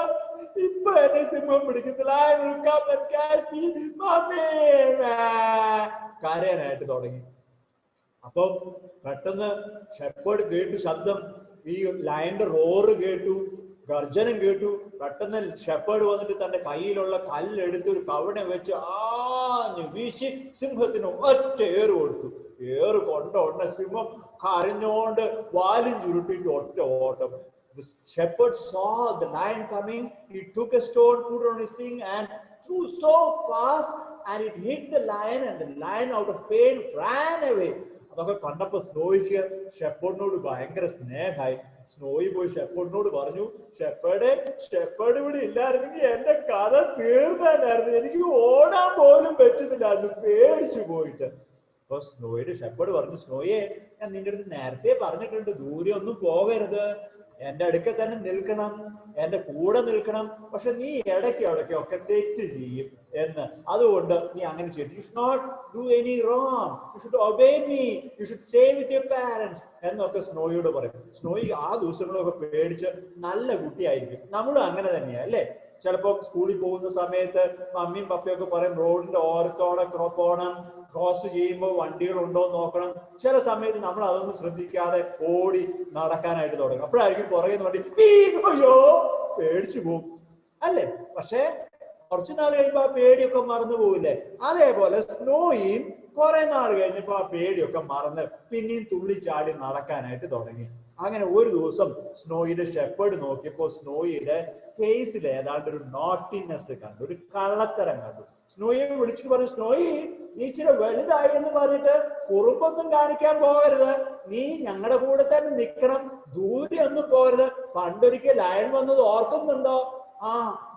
ഇപ്പൊ എന്നെ സിംഹം പിടിക്കത്തില്ല, കരയാനായിട്ട് തുടങ്ങി. അപ്പൊ പെട്ടെന്ന് ഷെപ്പേർഡ് കേട്ടു ശബ്ദം. ഈ ലയന്റെ റോറ് കേട്ടു, ഗർജനം കേട്ടു. പെട്ടെന്ന് ഷെപ്പേർഡ് വന്നിട്ട് തന്റെ കയ്യിലുള്ള കല്ലെടുത്ത് ഒരു കവണ വെച്ച് ആഞ്ഞു വീശി സിംഹത്തിന് ഒറ്റ ഏറ് കൊടുത്തു. ഏറ് കൊണ്ട ഉടനെ സിംഹം കരഞ്ഞോണ്ട് വാലും ചുരുട്ടിട്ട് ഒറ്റ ഓട്ടം. The shepherd saw the lion coming. He took a stone, put it on his thing, and threw so fast, and it hit the lion, and the lion, out of pain, ran away. അതൊക്കെ കണ്ടപ്പോ സ്നോയിക്ക് ഷെപ്പേർഡിനോട് ഭയങ്കര സ്നേഹമായി. Snowy പോയി ഷെപ്പേർഡിനോട് പറഞ്ഞു, shepherd ഇവിടെ ഇല്ലായിരുന്നെങ്കിൽ എന്റെ കഥ തീർന്നായിരുന്നു, എനിക്ക് ഓടാൻ പോലും പറ്റുന്നില്ലായിരുന്നു പേടിച്ചു പോയിട്ട്. അപ്പൊ സ്നോയിയുടെ ഷെപ്പേർഡ് പറഞ്ഞു, സ്നോയെ, ഞാൻ നിന്റെ അടുത്ത് നേരത്തെ പറഞ്ഞിട്ടുണ്ട്, ദൂരെ ഒന്നും പോകരുത്, എന്റെ അടുക്ക തന്നെ നിൽക്കണം, എന്റെ കൂടെ നിൽക്കണം. പക്ഷെ നീ ഇടയ്ക്കൊക്കെ തെറ്റ് ചെയ്യും എന്ന്. അതുകൊണ്ട് നീ അങ്ങനെ ചെയ്യും. You should not do any wrong. You should obey me. You should stay with your parents എന്നൊക്കെ സ്നോയിയോട് പറയും. സ്നോയി ആ ദിവസങ്ങളൊക്കെ പേടിച്ച് നല്ല കുട്ടിയായിരിക്കും. നമ്മളും അങ്ങനെ തന്നെയാ അല്ലേ? ചിലപ്പോ സ്കൂളിൽ പോകുന്ന സമയത്ത് മമ്മിയും പപ്പയൊക്കെ പറയും റോഡിന്റെ ഓരത്തോടെ പോകണം, ക്രോസ് ചെയ്യുമ്പോൾ വണ്ടികളുണ്ടോ എന്ന് നോക്കണം. ചില സമയത്ത് നമ്മൾ അതൊന്നും ശ്രദ്ധിക്കാതെ ഓടി നടക്കാനായിട്ട് തുടങ്ങും. അപ്പോഴായിരിക്കും പുറകെ വണ്ടി അയ്യോ പേടിച്ചു പോകും അല്ലേ? പക്ഷെ കുറച്ചു നാൾ കഴിയുമ്പോ ആ പേടിയൊക്കെ മറന്നു പോവില്ലേ? അതേപോലെ സ്നോയും കുറെ നാൾ കഴിഞ്ഞപ്പോ ആ പേടിയൊക്കെ മറന്ന് പിന്നെയും തുള്ളിച്ചാടി നടക്കാനായിട്ട് തുടങ്ങി. അങ്ങനെ ഒരു ദിവസം സ്നോയിയുടെ ഷെപ്പേർഡ് നോക്കിയപ്പോ സ്നോയിയുടെ ഫേസിൽ ഏതാണ്ട് ഒരു നോട്ടിനെസ് കണ്ടു, ഒരു കള്ളത്തരം കണ്ടു. സ്നോയിയെ വിളിച്ചിട്ട് പറഞ്ഞു, സ്നോയി, നീ ഇച്ചിരി വലുതായി എന്ന് പറഞ്ഞിട്ട് കുറുമ്പൊന്നും കാണിക്കാൻ പോകരുത്, നീ ഞങ്ങളുടെ കൂടെ തന്നെ നിൽക്കണം, ദൂരെ ഒന്നും പോകരുത്. പണ്ടൊരിക്കൽ ലയൺ വന്നത് ഓർക്കുന്നുണ്ടോ? ആ,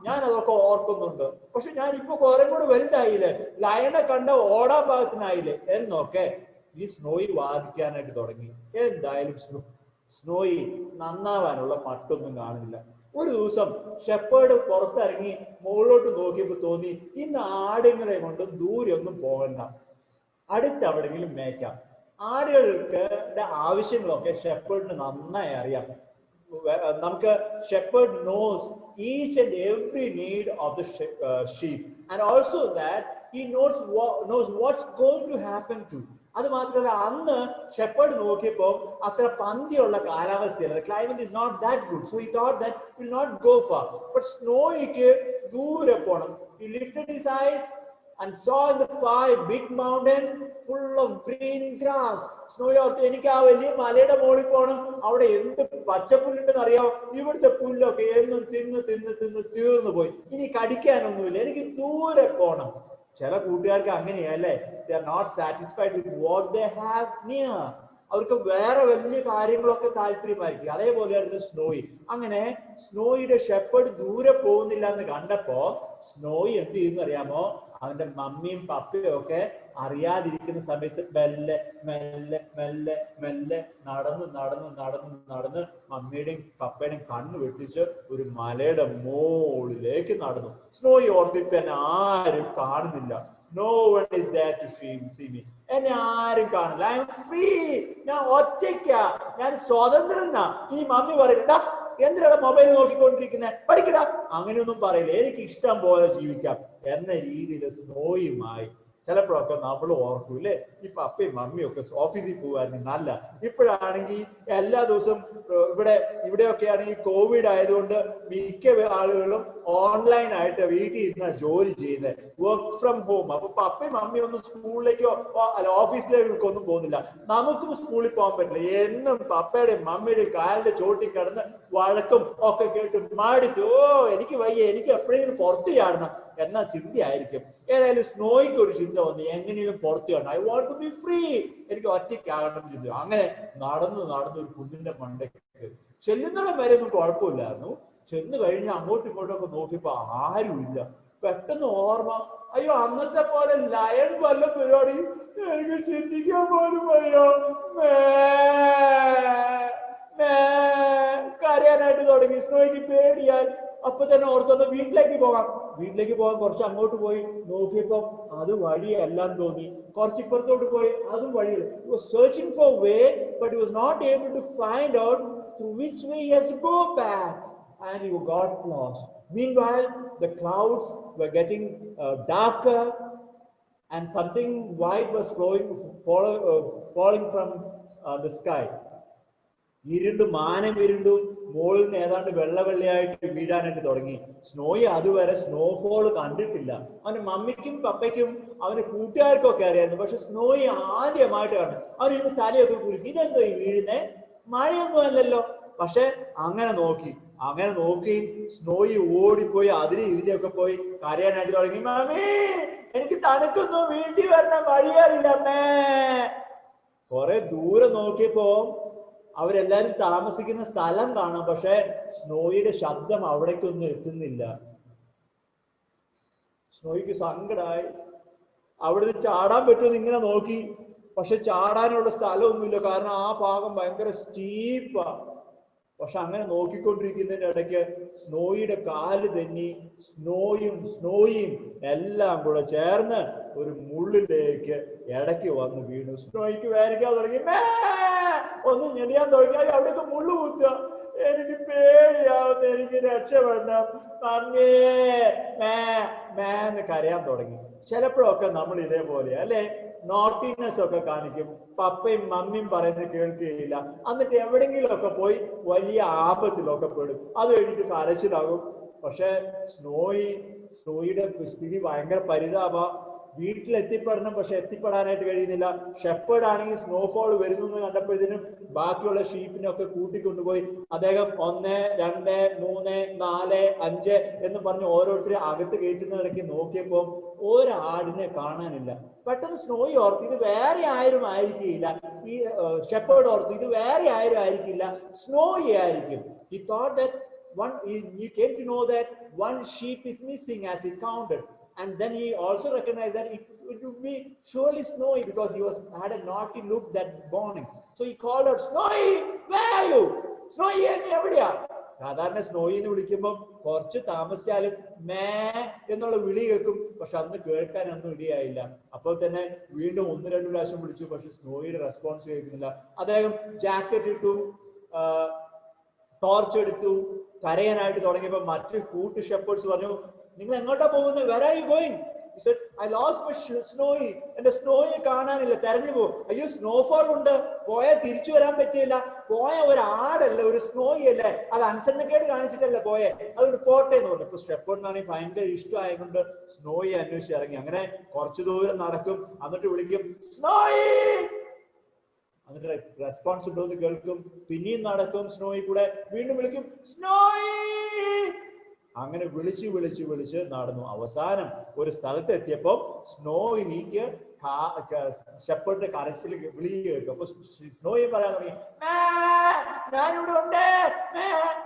ഞാൻ അതൊക്കെ ഓർക്കുന്നുണ്ട്. പക്ഷെ ഞാൻ ഇപ്പൊ കുറെ കൂടെ വലുതായില്ലേ, ലയനെ കണ്ട ഓടാൻ പാകത്തിനായില്ലേ എന്നൊക്കെ ഈ സ്നോയി വാദിക്കാനായിട്ട് തുടങ്ങി. എന്തായാലും സ്നോയി നന്നാവാനുള്ള മട്ടൊന്നും കാണില്ല. ഒരു ദിവസം ഷെപ്പേർഡ് പുറത്തിറങ്ങി മുകളിലോട്ട് നോക്കിയപ്പോ തോന്നി, ഇന്ന് ആടുകളെ കൊണ്ട് ദൂരെ ഒന്നും പോകണ്ട, അടുത്തെവിടെങ്കിലും മേയ്ക്കാം. ആടുകൾക്ക് ആവശ്യങ്ങളൊക്കെ ഷെപ്പേർഡിന് നന്നായി അറിയാം. നമുക്ക് shepherd knows each and every need of the sheep, and also that he knows what's going to happen to. അത് മാത്രമല്ല, അന്ന് ഷെപ്പേർഡ് നോക്കിയപ്പോ അത്ര പന്തിയുള്ള കാലാവസ്ഥയല്ല. The climate is not that good, so he thought that he will not go far. But സ്നോയിക്ക് ദൂരെ പോണം. He lifted his eyes and saw in the far a big mountain full of green grass. Snowy ഓർത്ത്, എനിക്ക് ആ വലിയ മലയുടെ മുകളിൽ പോകണം, അവിടെ എന്ത് പച്ചപ്പുല്ലുണ്ടെന്ന് അറിയാമോ? ഇവിടുത്തെ പുല്ലൊക്കെ എന്നും തിന്ന് തീർന്നു പോയി, ഇനി കടിക്കാനൊന്നുമില്ല, എനിക്ക് ദൂരെ പോകണം. ചില കൂട്ടുകാർക്ക് അങ്ങനെയല്ലേ? They are not satisfied with what they have near. അവർക്ക് വേറെ വലിയ കാര്യങ്ങളൊക്കെ താല്പര്യമായിരിക്കും. അതേപോലെയായിരുന്നു സ്നോയി. അങ്ങനെ സ്നോയിയുടെ ഷെപ്പേർഡ് ദൂരെ പോകുന്നില്ല എന്ന് കണ്ടപ്പോ സ്നോയി എന്ത് ചെയ്യുന്നു അറിയാമോ? അവന്റെ മമ്മിയും പപ്പയും ഒക്കെ അറിയാതിരിക്കുന്ന സമയത്ത് മെല്ലെ മെല്ലെ മെല്ലെ മെല്ലെ നടന്ന് മമ്മിയുടെയും പപ്പയുടെയും കണ്ണ് വെട്ടിച്ച് ഒരു മലയുടെ മുകളിലേക്ക് നടന്നു. സ്നോയി ഓർത്തിപ്പോ എന്നെ ആരും കാണുന്നില്ല. No one is there to see me. എന്നെ ആരും കാണില്ല. I am free. ഞാൻ ഒറ്റയ്ക്കാ, ഞാൻ സ്വതന്ത്രനാ. ഈ മമ്മി പറയണ്ട, എന്തിനാണ് മൊബൈൽ നോക്കിക്കൊണ്ടിരിക്കുന്നത്, പഠിക്കടാ, അങ്ങനെയൊന്നും പറയില്ല, എനിക്ക് ഇഷ്ടം പോലെ ജീവിക്കാം എന്ന രീതിയിൽ സ്നോയുമായി. ചിലപ്പോഴൊക്കെ നമ്മൾ ഓർക്കൂല്ലേ, ഈ പപ്പയും മമ്മിയും ഒക്കെ ഓഫീസിൽ പോകുമായിരുന്നു നല്ല. ഇപ്പോഴാണെങ്കിൽ എല്ലാ ദിവസവും ഇവിടെയൊക്കെ ആണെങ്കിൽ കോവിഡ് ആയതുകൊണ്ട് മിക്ക ആളുകളും ഓൺലൈനായിട്ട് വീട്ടിൽ ഇരുന്ന ജോലി ചെയ്യുന്നത്, വർക്ക് ഫ്രം ഹോം. അപ്പൊ പപ്പയും മമ്മിയും ഒന്നും സ്കൂളിലേക്കോ അല്ല ഓഫീസിലേക്കോ ഒന്നും പോകുന്നില്ല. നമുക്കും സ്കൂളിൽ പോകാൻ പറ്റില്ല. എന്നും പപ്പയുടെയും മമ്മിയുടെയും കാലിന്റെ ചോട്ടിൽ കിടന്ന് വഴക്കും ഒക്കെ കേട്ട് മടുത്തു. എനിക്ക് വയ്യ, എനിക്ക് എപ്പോഴെങ്കിലും പുറത്ത് ചാടണം എന്ന ചിന്തയായിരിക്കും. ഏതായാലും സ്നോയ്ക്ക് ഒരു ചിന്ത വന്നു, എങ്ങനെയും പുറത്ത് ചാടണം. I want to be free, എനിക്ക് ഒറ്റയ്ക്കാകണം ചിന്ത. അങ്ങനെ നടന്ന് ഒരു കുന്നിന്റെ മണ്ടയ്ക്ക് ചെല്ലുന്നിടം വരെ ഒന്നും കുഴപ്പമില്ലായിരുന്നു. ചെന്ന് കഴിഞ്ഞ് അങ്ങോട്ടും ഇങ്ങോട്ടൊക്കെ നോക്കിയപ്പോ ആരുമില്ല. പെട്ടെന്ന് ഓർമ്മ, അയ്യോ അന്നത്തെ പോലെ ലയൺ വല്ല പരിപാടി എനിക്ക് ചിന്തിക്കാൻ പോലും വയ്യോ. കരയാനായിട്ട് തുടങ്ങി. സ്നോയ്ക്ക് പേടിയാൽ അപ്പൊ തന്നെ ഓർത്തൊന്ന് വീട്ടിലേക്ക് പോകാൻ കുറച്ച് അങ്ങോട്ട് പോയി നോക്കിയപ്പോ അത് വഴിയെല്ലാം തോന്നി. കുറച്ച് ഇപ്പുറത്തോട്ട് പോയി, അതും വഴിയില്ല. He was searching for a way, but he was not able to find out through which way he has to go back, and he got lost. Meanwhile, the clouds were getting darker, and something white was falling from the sky. മാനം ഇരുണ്ടു, മുകളിൽ നിന്ന് ഏതാണ്ട് വെള്ളയായിട്ട് വീഴാനായിട്ട് തുടങ്ങി. Snowy അതുവരെ snowfall കണ്ടിട്ടില്ല. അവന്റെ മമ്മിക്കും പപ്പയ്ക്കും അവന്റെ കൂട്ടുകാർക്കും ഒക്കെ അറിയായിരുന്നു. പക്ഷെ സ്നോയി ആദ്യമായിട്ട് കാണും. അവരിന്ന് തലയൊക്കെ കുലുക്കി, ഇതെന്തോ ഈ വീഴുന്നേ, മഴയൊന്നും അല്ലല്ലോ. പക്ഷെ അങ്ങനെ നോക്കി സ്നോയി ഓടിപ്പോയി അതിന് ഇതിലൊക്കെ പോയി കരയാനായിട്ട് തുടങ്ങി. മമ്മി, എനിക്ക് തണുക്കുന്നു, വീട്ടിൽ വരണം, വഴിയറിയില്ലമ്മേ. കുറെ ദൂരെ നോക്കിയപ്പോ അവരെല്ലാരും താമസിക്കുന്ന സ്ഥലം കാണാം. പക്ഷെ സ്നോയിയുടെ ശബ്ദം അവിടേക്കൊന്നും എത്തുന്നില്ല. സ്നോയിക്ക് സങ്കടമായി. അവിടുന്ന് ചാടാൻ പറ്റുമെന്ന് ഇങ്ങനെ നോക്കി. പക്ഷെ ചാടാനുള്ള സ്ഥലമൊന്നുമില്ല. കാരണം ആ ഭാഗം ഭയങ്കര സ്റ്റീപ്പാ. പക്ഷെ അങ്ങനെ നോക്കിക്കൊണ്ടിരിക്കുന്നതിന്റെ ഇടയ്ക്ക് സ്നോയിയുടെ കാല് തെന്നി സ്നോയും എല്ലാം കൂടെ ചേർന്ന് ഒരു മുള്ളിലേക്ക് ഇടയ്ക്ക് വന്ന് വീണു. സ്നോയിക്ക് വേദനിക്കാൻ തുടങ്ങി. ഒന്ന് ഞെളിയാൻ തുടങ്ങിയാൽ അവിടേക്ക് മുള്ളു കുത്തുക. എനിക്ക് പേടിയാവുന്നു, എനിക്ക് രക്ഷപ്പെടണം, എന്ന് കരയാൻ തുടങ്ങി. ചിലപ്പോഴൊക്കെ നമ്മൾ ഇതേപോലെ അല്ലെ നോട്ടിനെസ് ഒക്കെ കാണിക്കും. പപ്പയും മമ്മിയും പറയുന്നത് കേൾക്കുകയില്ല. എന്നിട്ട് എവിടെങ്കിലും ഒക്കെ പോയി വലിയ ആപത്തിലൊക്കെ പെടും. അത് കഴിഞ്ഞിട്ട് കരച്ചിലാകും. പക്ഷെ സ്നോയിയുടെ സ്ഥിതി ഭയങ്കര പരിതാപ. വീട്ടിലെത്തിപ്പെടണം, പക്ഷെ എത്തിപ്പെടാനായിട്ട് കഴിയുന്നില്ല. ഷെപ്പേർഡ് ആണെങ്കിൽ സ്നോഫോൾ വരുന്നു എന്ന് കണ്ടപ്പോഴത്തേനും ബാക്കിയുള്ള ഷീപ്പിനൊക്കെ കൂട്ടിക്കൊണ്ടുപോയി അദ്ദേഹം 1, 2, 3, 4, 5 എന്ന് പറഞ്ഞ് ഓരോരുത്തരെ അകത്ത് കയറ്റുന്നതിടയ്ക്ക് നോക്കിയപ്പോൾ ഒരാടിനെ കാണാനില്ല. പെട്ടെന്ന് സ്നോയി ഓർത്ത് ഇത് വേറെ ആരും ആയിരിക്കില്ല. ഈ ഷെപ്പേർഡ് ഓർത്ത് ഇത് വേറെ ആരും ആയിരിക്കില്ല, സ്നോയി ആയിരിക്കും. He thought that he came to know that one sheep is missing as he counted. And then he also recognized that it would be surely Snowy because he had a naughty look that morning. So he called out, Snowy, where are you? Snowy, എവിടെയാ? സാധാരണ snowy എന്ന് വിളിക്കുമ്പോൾ കുറച്ച് താമസിച്ചാലും may എന്നുള്ള വിളി കേൾക്കും. പക്ഷെ അന്ന് കേൾക്കാനൊന്നും ഇടയായില്ല. അപ്പോൾ തന്നെ വീണ്ടും 1-2 പ്രാവശ്യം വിളിച്ചു. പക്ഷെ സ്നോയിയുടെ റെസ്പോൺസ് കേൾക്കുന്നില്ല. അദ്ദേഹം ജാക്കറ്റ് ഇട്ടു, ടോർച്ച് എടുത്തു, കരയാനായിട്ട് തുടങ്ങിയപ്പോൾ മറ്റു കൂട്ട് ഷെപ്പേർഡ്സ് പറഞ്ഞു, നിങ്ങൾ എങ്ങോട്ടാ പോകുന്നത്? Where are you going? He said, I lost my Snowy. എന്റെ സ്നോയെ കാണാനില്ല, തെരഞ്ഞു പോകും. അയ്യോ, സ്നോഫോൾ ഉണ്ട്, പോയാൽ തിരിച്ചു വരാൻ പറ്റിയില്ല. പോയ ഒരു ആടല്ല, ഒരു സ്നോയി അല്ലേ, അത് അനുസരണക്കേട് കാണിച്ചിട്ടല്ല പോയെ, അതുകൊണ്ട് പോട്ടെ എന്ന് പറഞ്ഞു. ഇപ്പൊ ഷെപ്പേർഡിനാണെങ്കിൽ ഭയങ്കര ഇഷ്ടമായതുകൊണ്ട് സ്നോയെ അന്വേഷിച്ച് ഇറങ്ങി. അങ്ങനെ കുറച്ചു ദൂരം നടക്കും, എന്നിട്ട് വിളിക്കും സ്നോയി. എന്നിട്ട് റെസ്പോൺസ് ഉണ്ടോ എന്ന് കേൾക്കും. പിന്നെയും നടക്കും സ്നോയി കൂടെ, വീണ്ടും വിളിക്കും സ്നോയി. അങ്ങനെ വിളിച്ച് നടന്നു. അവസാനം ഒരു സ്ഥലത്ത് എത്തിയപ്പോ സ്നോയിക്ക് ഷെപ്പേർഡിന്റെ കരച്ചിൽ വിളി കേട്ടു. അപ്പൊ സ്നോയി പറയാൻ തുടങ്ങി, ഞാനിവിടെ ഉണ്ട്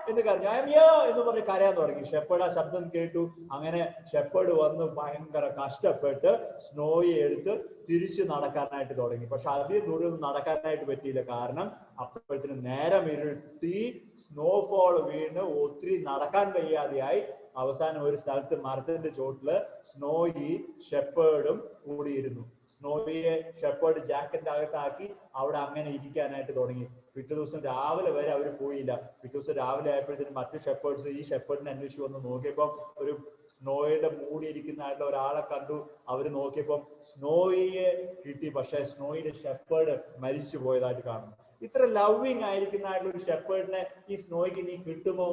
എന്ന് കരഞ്ഞു. അയ്യോ എന്ന് പറഞ്ഞ് കരയാൻ തുടങ്ങി. ഷെപ്പേർഡ് ആ ശബ്ദം കേട്ടു. അങ്ങനെ ഷെപ്പേർഡ് വന്ന് ഭയങ്കര കഷ്ടപ്പെട്ട് സ്നോയെ എടുത്ത് തിരിച്ചു നടക്കാനായിട്ട് തുടങ്ങി. പക്ഷെ അധികം ദൂരം നടക്കാനായിട്ട് പറ്റിയില്ല. കാരണം അപ്പോഴത്തേനും നേരം ഇരുട്ടി, സ്നോഫോൾ വീണ് ഒത്തിരി നടക്കാൻ കഴിയാതെയായി. അവസാനം ഒരു സ്ഥലത്ത് മരത്തിന്റെ ചോട്ടില് സ്നോയി ഷെപ്പേർഡും കൂടിയിരുന്നു. സ്നോയിയെ ഷെപ്പേർഡ് ജാക്കറ്റിന്റെ അകത്താക്കി അവിടെ അങ്ങനെ ഇരിക്കാനായിട്ട് തുടങ്ങി. പിറ്റേ ദിവസം രാവിലെ വരെ അവർ പോയില്ല. പിറ്റേ ദിവസം രാവിലെ ആയപ്പോഴത്തേനും മറ്റു ഷെപ്പേർഡ്സ് ഈ ഷെപ്പേർഡിനെ അന്വേഷിച്ച് വന്ന് നോക്കിയപ്പോൾ ഒരു സ്നോയുടെ മൂടിയിരിക്കുന്നതായിട്ടുള്ള ഒരാളെ കണ്ടു. അവര് നോക്കിയപ്പോൾ സ്നോയിയെ കിട്ടി. പക്ഷെ സ്നോയിയുടെ ഷെപ്പേർഡ് മരിച്ചു പോയതായിട്ട് കാണുന്നു. ഇത്ര ലവിങ് ആയിരിക്കുന്നതായിട്ടുള്ള ഒരു ഷെപ്പേർഡിനെ ഈ സ്നോയ്ക്ക് ഇനി കിട്ടുമോ?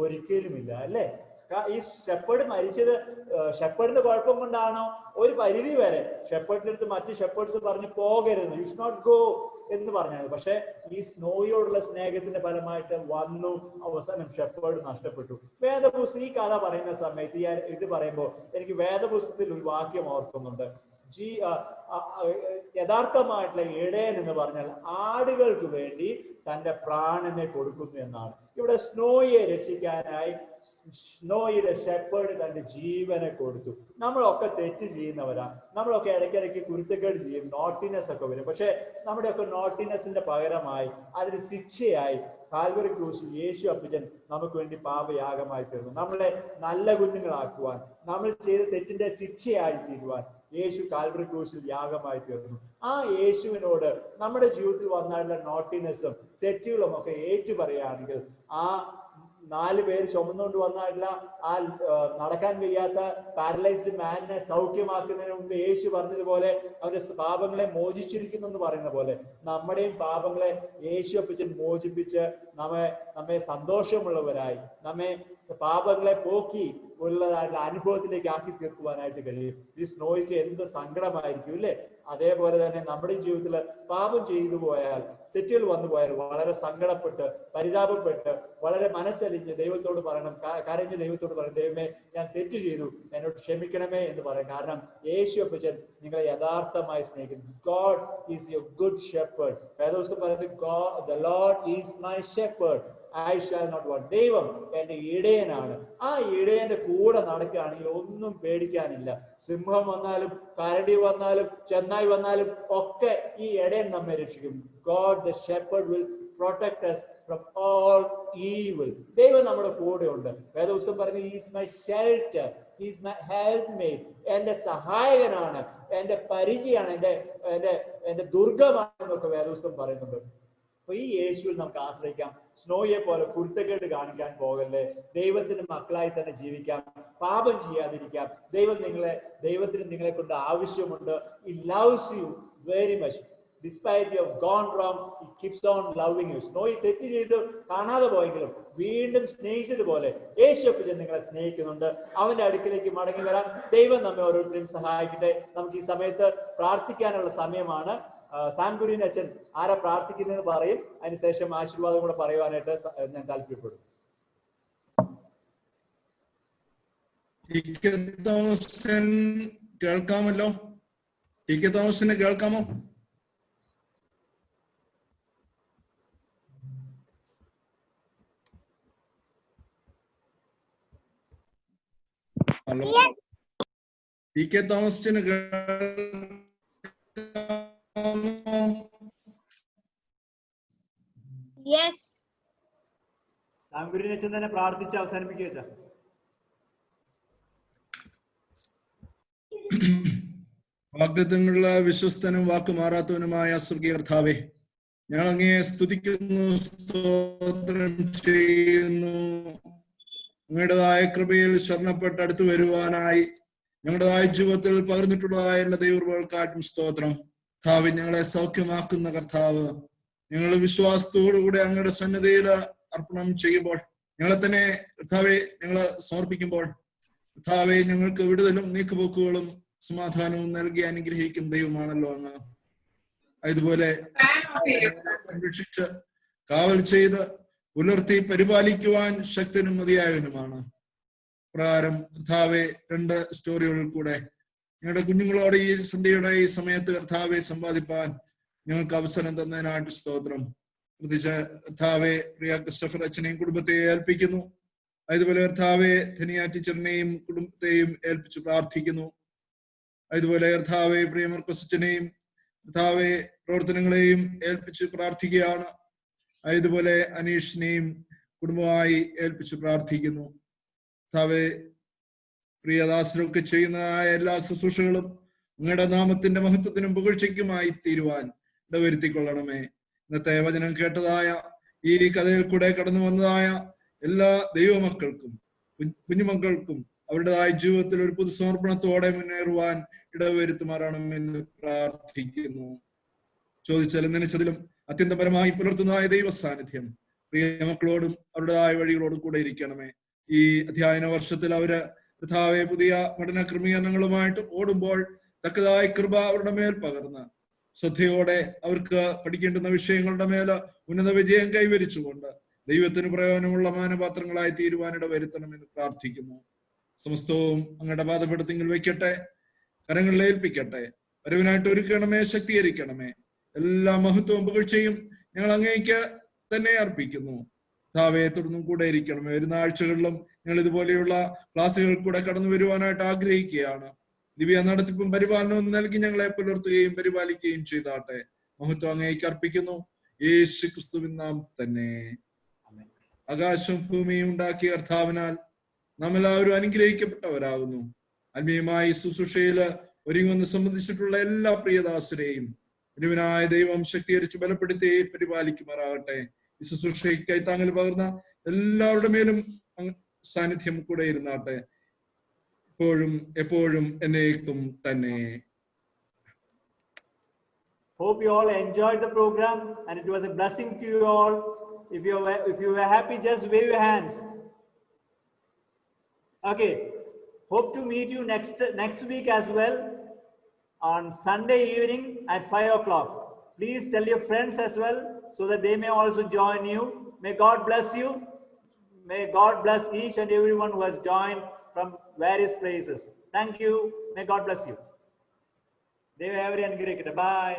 ഒരിക്കലുമില്ല, അല്ലേ? ഈ ഷെപ്പേർഡ് മരിച്ചത് ഷെപ്പേർഡിന്റെ കുഴപ്പം കൊണ്ടാണോ? ഒരു പരിധി വരെ ഷെപ്പേർഡിന്റെ അടുത്ത് മറ്റു ഷെപ്പേർഡ്സ് പറഞ്ഞു പോകരുത്, യു ഷുഡ് നോട്ട് ഗോ എന്ന് പറഞ്ഞത്. പക്ഷെ ഈ സ്നോയോടുള്ള സ്നേഹത്തിന്റെ ഫലമായിട്ട് വന്നു. അവസാനം ഷെപ്പേർഡ് നഷ്ടപ്പെട്ടു. വേദപുസ്തകം ഈ കഥ പറയുന്ന സമയത്ത് ഇത് പറയുമ്പോൾ എനിക്ക് വേദപുസ്തകത്തിൽ ഒരു വാക്യം ഓർക്കുന്നുണ്ട്. യഥാർത്ഥമായിട്ടുള്ള ഇടയൻ എന്ന് പറഞ്ഞാൽ ആടുകൾക്ക് വേണ്ടി തന്റെ പ്രാണനെ കൊടുക്കുന്നു എന്നാണ്. ഇവിടെ സ്നോയെ രക്ഷിക്കാനായി സ്നോയുടെ ഷെപ്പേർഡ് തന്റെ ജീവനെ കൊടുത്തു. നമ്മളൊക്കെ തെറ്റ് ചെയ്യുന്നവരാ. നമ്മളൊക്കെ ഇടയ്ക്കിടയ്ക്ക് കുരുത്തക്കേട് ചെയ്യും, നോട്ടിനെസ് ഒക്കെ വരും. പക്ഷെ നമ്മുടെയൊക്കെ നോട്ടിനെസിന്റെ പകരമായി അതിന് ശിക്ഷയായി കാൽവറി ക്രൂശിൽ യേശു അപ്പച്ചൻ നമുക്ക് വേണ്ടി പാപയാഗമായി തീർന്നു. നമ്മളെ നല്ല കുഞ്ഞുങ്ങളാക്കുവാൻ, നമ്മൾ ചെയ്ത തെറ്റിന്റെ ശിക്ഷയായി തീരുവാൻ യേശു കാൽവറി ക്രൂശിൽ യാഗമായി തീർന്നു. ആ യേശുവിനോട് നമ്മുടെ ജീവിതത്തിൽ വന്നാലുള്ള നോട്ടിനെസ്സും തെറ്റുകളും ഒക്കെ ഏറ്റു പറയുകയാണെങ്കിൽ ആ 4 പേര് ചുമന്നുകൊണ്ട് വന്നായിട്ടുള്ള ആ നടക്കാൻ കഴിയാത്ത പാരലൈസ്ഡ് മാനിനെ സൗഖ്യമാക്കുന്നതിന് മുമ്പ് യേശു പറഞ്ഞതുപോലെ അവന്റെ പാപങ്ങളെ മോചിച്ചിരിക്കുന്നു എന്ന് പറയുന്ന പോലെ നമ്മുടെയും പാപങ്ങളെ യേശു അപ്പച്ചൻ മോചിപ്പിച്ച് നമ്മെ സന്തോഷമുള്ളവരായി നമ്മെ പാപങ്ങളെ പോക്കി ഉള്ളതായിട്ടുള്ള അനുഭവത്തിലേക്ക് ആക്കി തീർക്കുവാനായിട്ട് കഴിയും. ഈ സ്നോയ്ക്ക് എന്ത് സങ്കടമായിരിക്കും ഇല്ലേ? അതേപോലെ തന്നെ നമ്മുടെ ജീവിതത്തിൽ പാപം ചെയ്തു പോയാൽ, തെറ്റുകൾ വന്നു പോയാൽ വളരെ സങ്കടപ്പെട്ട് പരിതാപപ്പെട്ട് വളരെ മനസ്സലിഞ്ഞ് ദൈവത്തോട് പറയണം, കരഞ്ഞ് ദൈവത്തോട് പറയണം, ദൈവമേ ഞാൻ തെറ്റ് ചെയ്തു, എന്നോട് ക്ഷമിക്കണമേ എന്ന് പറയും. കാരണം യേശു അപ്പച്ചൻ നിങ്ങളെ യഥാർത്ഥമായി സ്നേഹിക്കുന്നു. God is your good shepherd. വേദപുസ്തകം പറയുന്നത് the Lord is my shepherd, I shall not want. ദൈവം എന്റെ ഇടയനാണ്. ആ ഇടയന്റെ കൂടെ നടക്കുകയാണെങ്കിൽ ഒന്നും പേടിക്കാനില്ല. സിംഹം വന്നാലും കരടി വന്നാലും ചെന്നായി വന്നാലും ഒക്കെ ഈ ഇടയൻ നമ്മെ രക്ഷിക്കും. God the shepherd will protect us from all evil. ദൈവം നമ്മുടെ കൂടെ ഉണ്ട്. വേദപുസ്തകം പറഞ്ഞു he is my shelter, he is my helpmate. എന്റെ സഹായകനാണ്, എന്റെ പരിചയാണ്, എന്റെ ദുർഗമാണെന്നൊക്കെ വേദപുസ്തകം പറയുന്നുണ്ട്. അപ്പൊ ഈ യേശുവിൽ നമുക്ക് ആശ്രയിക്കാം. സ്നോയെ പോലെ കുരുത്തക്കേട് കാണിക്കാൻ പോകല്ലേ. ദൈവത്തിന്റെ മക്കളായി തന്നെ ജീവിക്കാം, പാപം ചെയ്യാതിരിക്കാം. ദൈവത്തിന് നിങ്ങളെ കൊണ്ട് ആവശ്യമുണ്ട്. He loves you very much. Despite you have gone wrong, he keeps on loving you. Snowy തെറ്റ് ചെയ്ത് കാണാതെ പോയെങ്കിലും വീണ്ടും സ്നേഹിച്ചതുപോലെ യേശു അപ്പച്ചൻ നിങ്ങളെ സ്നേഹിക്കുന്നുണ്ട്. അവന്റെ അടുക്കിലേക്ക് മടങ്ങി വരാൻ ദൈവം നമ്മെ ഓരോരുത്തരെയും സഹായിക്കട്ടെ. നമുക്ക് ഈ സമയത്ത് പ്രാർത്ഥിക്കാനുള്ള സമയമാണ്. സാംകുര്യൻ അച്ഛൻ ആരാ പ്രാർത്ഥിക്കുന്നതെന്ന് പറയും, അതിനുശേഷം ആശീർവാദം കൂടെ പറയുവാനായിട്ട് ഞാൻ താല്പര്യപ്പെടും. കേൾക്കാമല്ലോ? ടി കെ തോമസിന് കേൾക്കാമോ? ഹലോ, ടി കെ തോമസിന് സാംകുര്യൻ അച്ഛൻ തന്നെ പ്രാർത്ഥിച്ച് അവസാനിപ്പിക്കുക അച്ഛാ. വാഗ്ദത്തങ്ങളുള്ള വിശ്വസ്തനും വാക്കുമാറാത്തവനുമായ സ്വർഗീയ കർത്താവേ, ഞങ്ങൾ അങ്ങയെ സ്തുതിക്കുന്നു, സ്തോത്രം ചെയ്യുന്നു. അങ്ങയുടേതായ കൃപയിൽ ശരണപ്പെട്ട് അടുത്തു വരുവാനായി ഞങ്ങളുടേതായ ജീവിതത്തിൽ പകർന്നിട്ടുള്ളതായ എല്ലാ ദൈവങ്ങൾക്കായിട്ടും സ്തോത്രം. കർത്താവ്, ഞങ്ങളെ സൗഖ്യമാക്കുന്ന കർത്താവ്, ഞങ്ങൾ വിശ്വാസത്തോടുകൂടി അങ്ങയുടെ സന്നിധിയിൽ അർപ്പണം ചെയ്യുമ്പോൾ, ഞങ്ങളെ തന്നെ കർത്താവെ ഞങ്ങൾ സമർപ്പിക്കുമ്പോൾ, കർത്താവെ ഞങ്ങൾക്ക് വിടുതലും നീക്കുപോക്കുകളും സമാധാനവും നൽകി അനുഗ്രഹിക്കുന്ന ദൈവമാണല്ലോ അങ്ങ്. അതുപോലെ സംരക്ഷിച്ച് കാവൽ ചെയ്ത് പുലർത്തി പരിപാലിക്കുവാൻ ശക്തനും മതിയായവനുമാണ്. പ്രകാരം കർത്താവെ 2 സ്റ്റോറികളിൽ കൂടെ ഞങ്ങളുടെ കുഞ്ഞുങ്ങളോട് ഈ സന്ധ്യയുടെ ഈ സമയത്ത് കർത്താവെ സമ്പാദിപ്പാൻ ഞങ്ങൾക്ക് അവസരം തന്നതിനായിട്ട് സ്തോത്രം. പ്രത്യേകിച്ച് കർത്താവെ പ്രിയ ക്രിസ്റ്റഫർ അച്ഛനെയും കുടുംബത്തെയും ഏൽപ്പിക്കുന്നു. അതുപോലെ കർത്താവെ ധനിയ ടീച്ചറിനെയും കുടുംബത്തെയും ഏൽപ്പിച്ച് പ്രാർത്ഥിക്കുന്നു. അതുപോലെ കർത്താവെ പ്രിയ മർക്കോസ് അച്ഛനെയും കർത്താവെ പ്രവർത്തനങ്ങളെയും ഏൽപ്പിച്ച് പ്രാർത്ഥിക്കുകയാണ്. അതുപോലെ അനീഷിനെയും കുടുംബമായി ഏൽപ്പിച്ച് പ്രാർത്ഥിക്കുന്നു. കർത്താവെ പ്രിയദാസരൊക്കെ ചെയ്യുന്നതായ എല്ലാ ശുശ്രൂഷകളും അങ്ങയുടെ നാമത്തിന്റെ മഹത്വത്തിനും പുകഴ്ചയ്ക്കുമായി തീരുവാൻ ഇടവരുത്തിക്കൊള്ളണമേ. ഇന്നത്തെ വചനം കേട്ടതായ ഈ കഥയിൽ കൂടെ കടന്നു വന്നതായ എല്ലാ ദൈവമക്കൾക്കും കുഞ്ഞുമക്കൾക്കും അവരുടേതായ ജീവിതത്തിൽ ഒരു പൊതുസമർപ്പണത്തോടെ മുന്നേറുവാൻ ഇടവരുത്തുമാറാണെന്ന് പ്രാർത്ഥിക്കുന്നു. ചോദിച്ചാലും നനച്ചതിലും അത്യന്തപരമായി പുലർത്തുന്നതായ ദൈവ സാന്നിധ്യം പ്രിയ മക്കളോടും അവരുടേതായ വഴികളോടും കൂടെ ഇരിക്കണമേ. ഈ അധ്യയന വർഷത്തിൽ അവര് കർത്താവെ പുതിയ പഠന ക്രമീകരണങ്ങളുമായിട്ട് ഓടുമ്പോൾ തക്കതായ കൃപ അവരുടെ മേൽ പകർന്ന് ശ്രദ്ധയോടെ അവർക്ക് പഠിക്കേണ്ടുന്ന വിഷയങ്ങളുടെ മേൽ ഉന്നത വിജയം കൈവരിച്ചുകൊണ്ട് ദൈവത്തിന് പ്രയോജനമുള്ള മാനപാത്രങ്ങളായി തീരുവാനിട വരുത്തണമെന്ന് പ്രാർത്ഥിക്കുന്നു. സമസ്തവും അങ്ങയുടെ പാദപീഠത്തിൽ വയ്ക്കട്ടെ, കരങ്ങളിൽ ഏൽപ്പിക്കട്ടെ. വരവിനായിട്ട് ഒരുക്കണമേ, ശക്തീകരിക്കണമേ. എല്ലാ മഹത്വവും പുകഴ്ചയും ഞങ്ങൾ അങ്ങേക്ക് തന്നെ അർപ്പിക്കുന്നു. കർത്താവേ, തുടർന്നും കൂടെ ഇരിക്കണമേ. വരുന്ന ആഴ്ചകളിലും ഞങ്ങൾ ഇതുപോലെയുള്ള ക്ലാസ്സുകൾ കൂടെ കടന്നു വരുവാനായിട്ട് ആഗ്രഹിക്കുകയാണ്. ദിവ്യ നടത്തിപ്പും പരിപാലനവും നൽകി ഞങ്ങളെ പുലർത്തുകയും പരിപാലിക്കുകയും ചെയ്താട്ടെ. മഹത്വം അങ്ങേക്ക് അർപ്പിക്കുന്നു, യേശു ക്രിസ്തുവിൻ നാം തന്നെ. ആകാശം ഭൂമിയും ഉണ്ടാക്കിയ കർത്താവിനാൽ നാം എല്ലാവരും അനുഗ്രഹിക്കപ്പെട്ടവരാകുന്നു. ആത്മീയമായി ശുശ്രൂഷയില് ഒരുങ്ങുന്ന സംബന്ധിച്ചിട്ടുള്ള എല്ലാ പ്രിയദാസരെയും ഒരുവനായ ദൈവം ശക്തീകരിച്ച് ബലപ്പെടുത്തി പരിപാലിക്കുമാറാകട്ടെ. ഈ ശുശ്രൂഷയ്ക്കായി താങ്കൾ പകർന്ന എല്ലാവരുടെ മേലും സാന്നിധ്യം കൂടെ ഇരുന്നാട്ടെ, ഇപ്പോഴും എപ്പോഴും എന്നേക്കും തന്നെ. Hope you all enjoyed the program and it was a blessing to you all. If you were happy, just wave your hands. Okay. Hope to meet you next week as well on Sunday evening at 5 o'clock. Please tell your friends as well so that they may also join you. May God bless you. May God bless each and everyone who has joined from various places. Thank you. May God bless you. Devi every അനുഗ്രഹിക്കട്ടെ. Bye.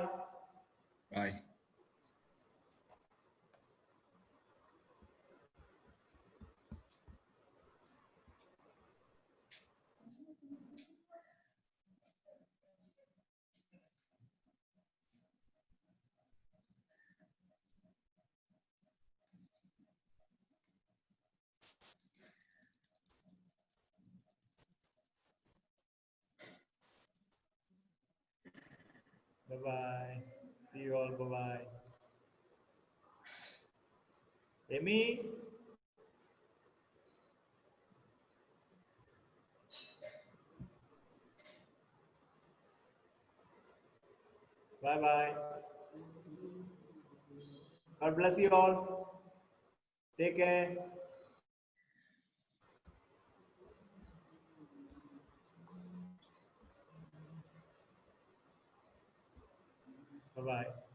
Bye. Bye-bye. See you all. Bye-bye. Amy? Bye-bye. God bless you all. Take care. Bye-bye.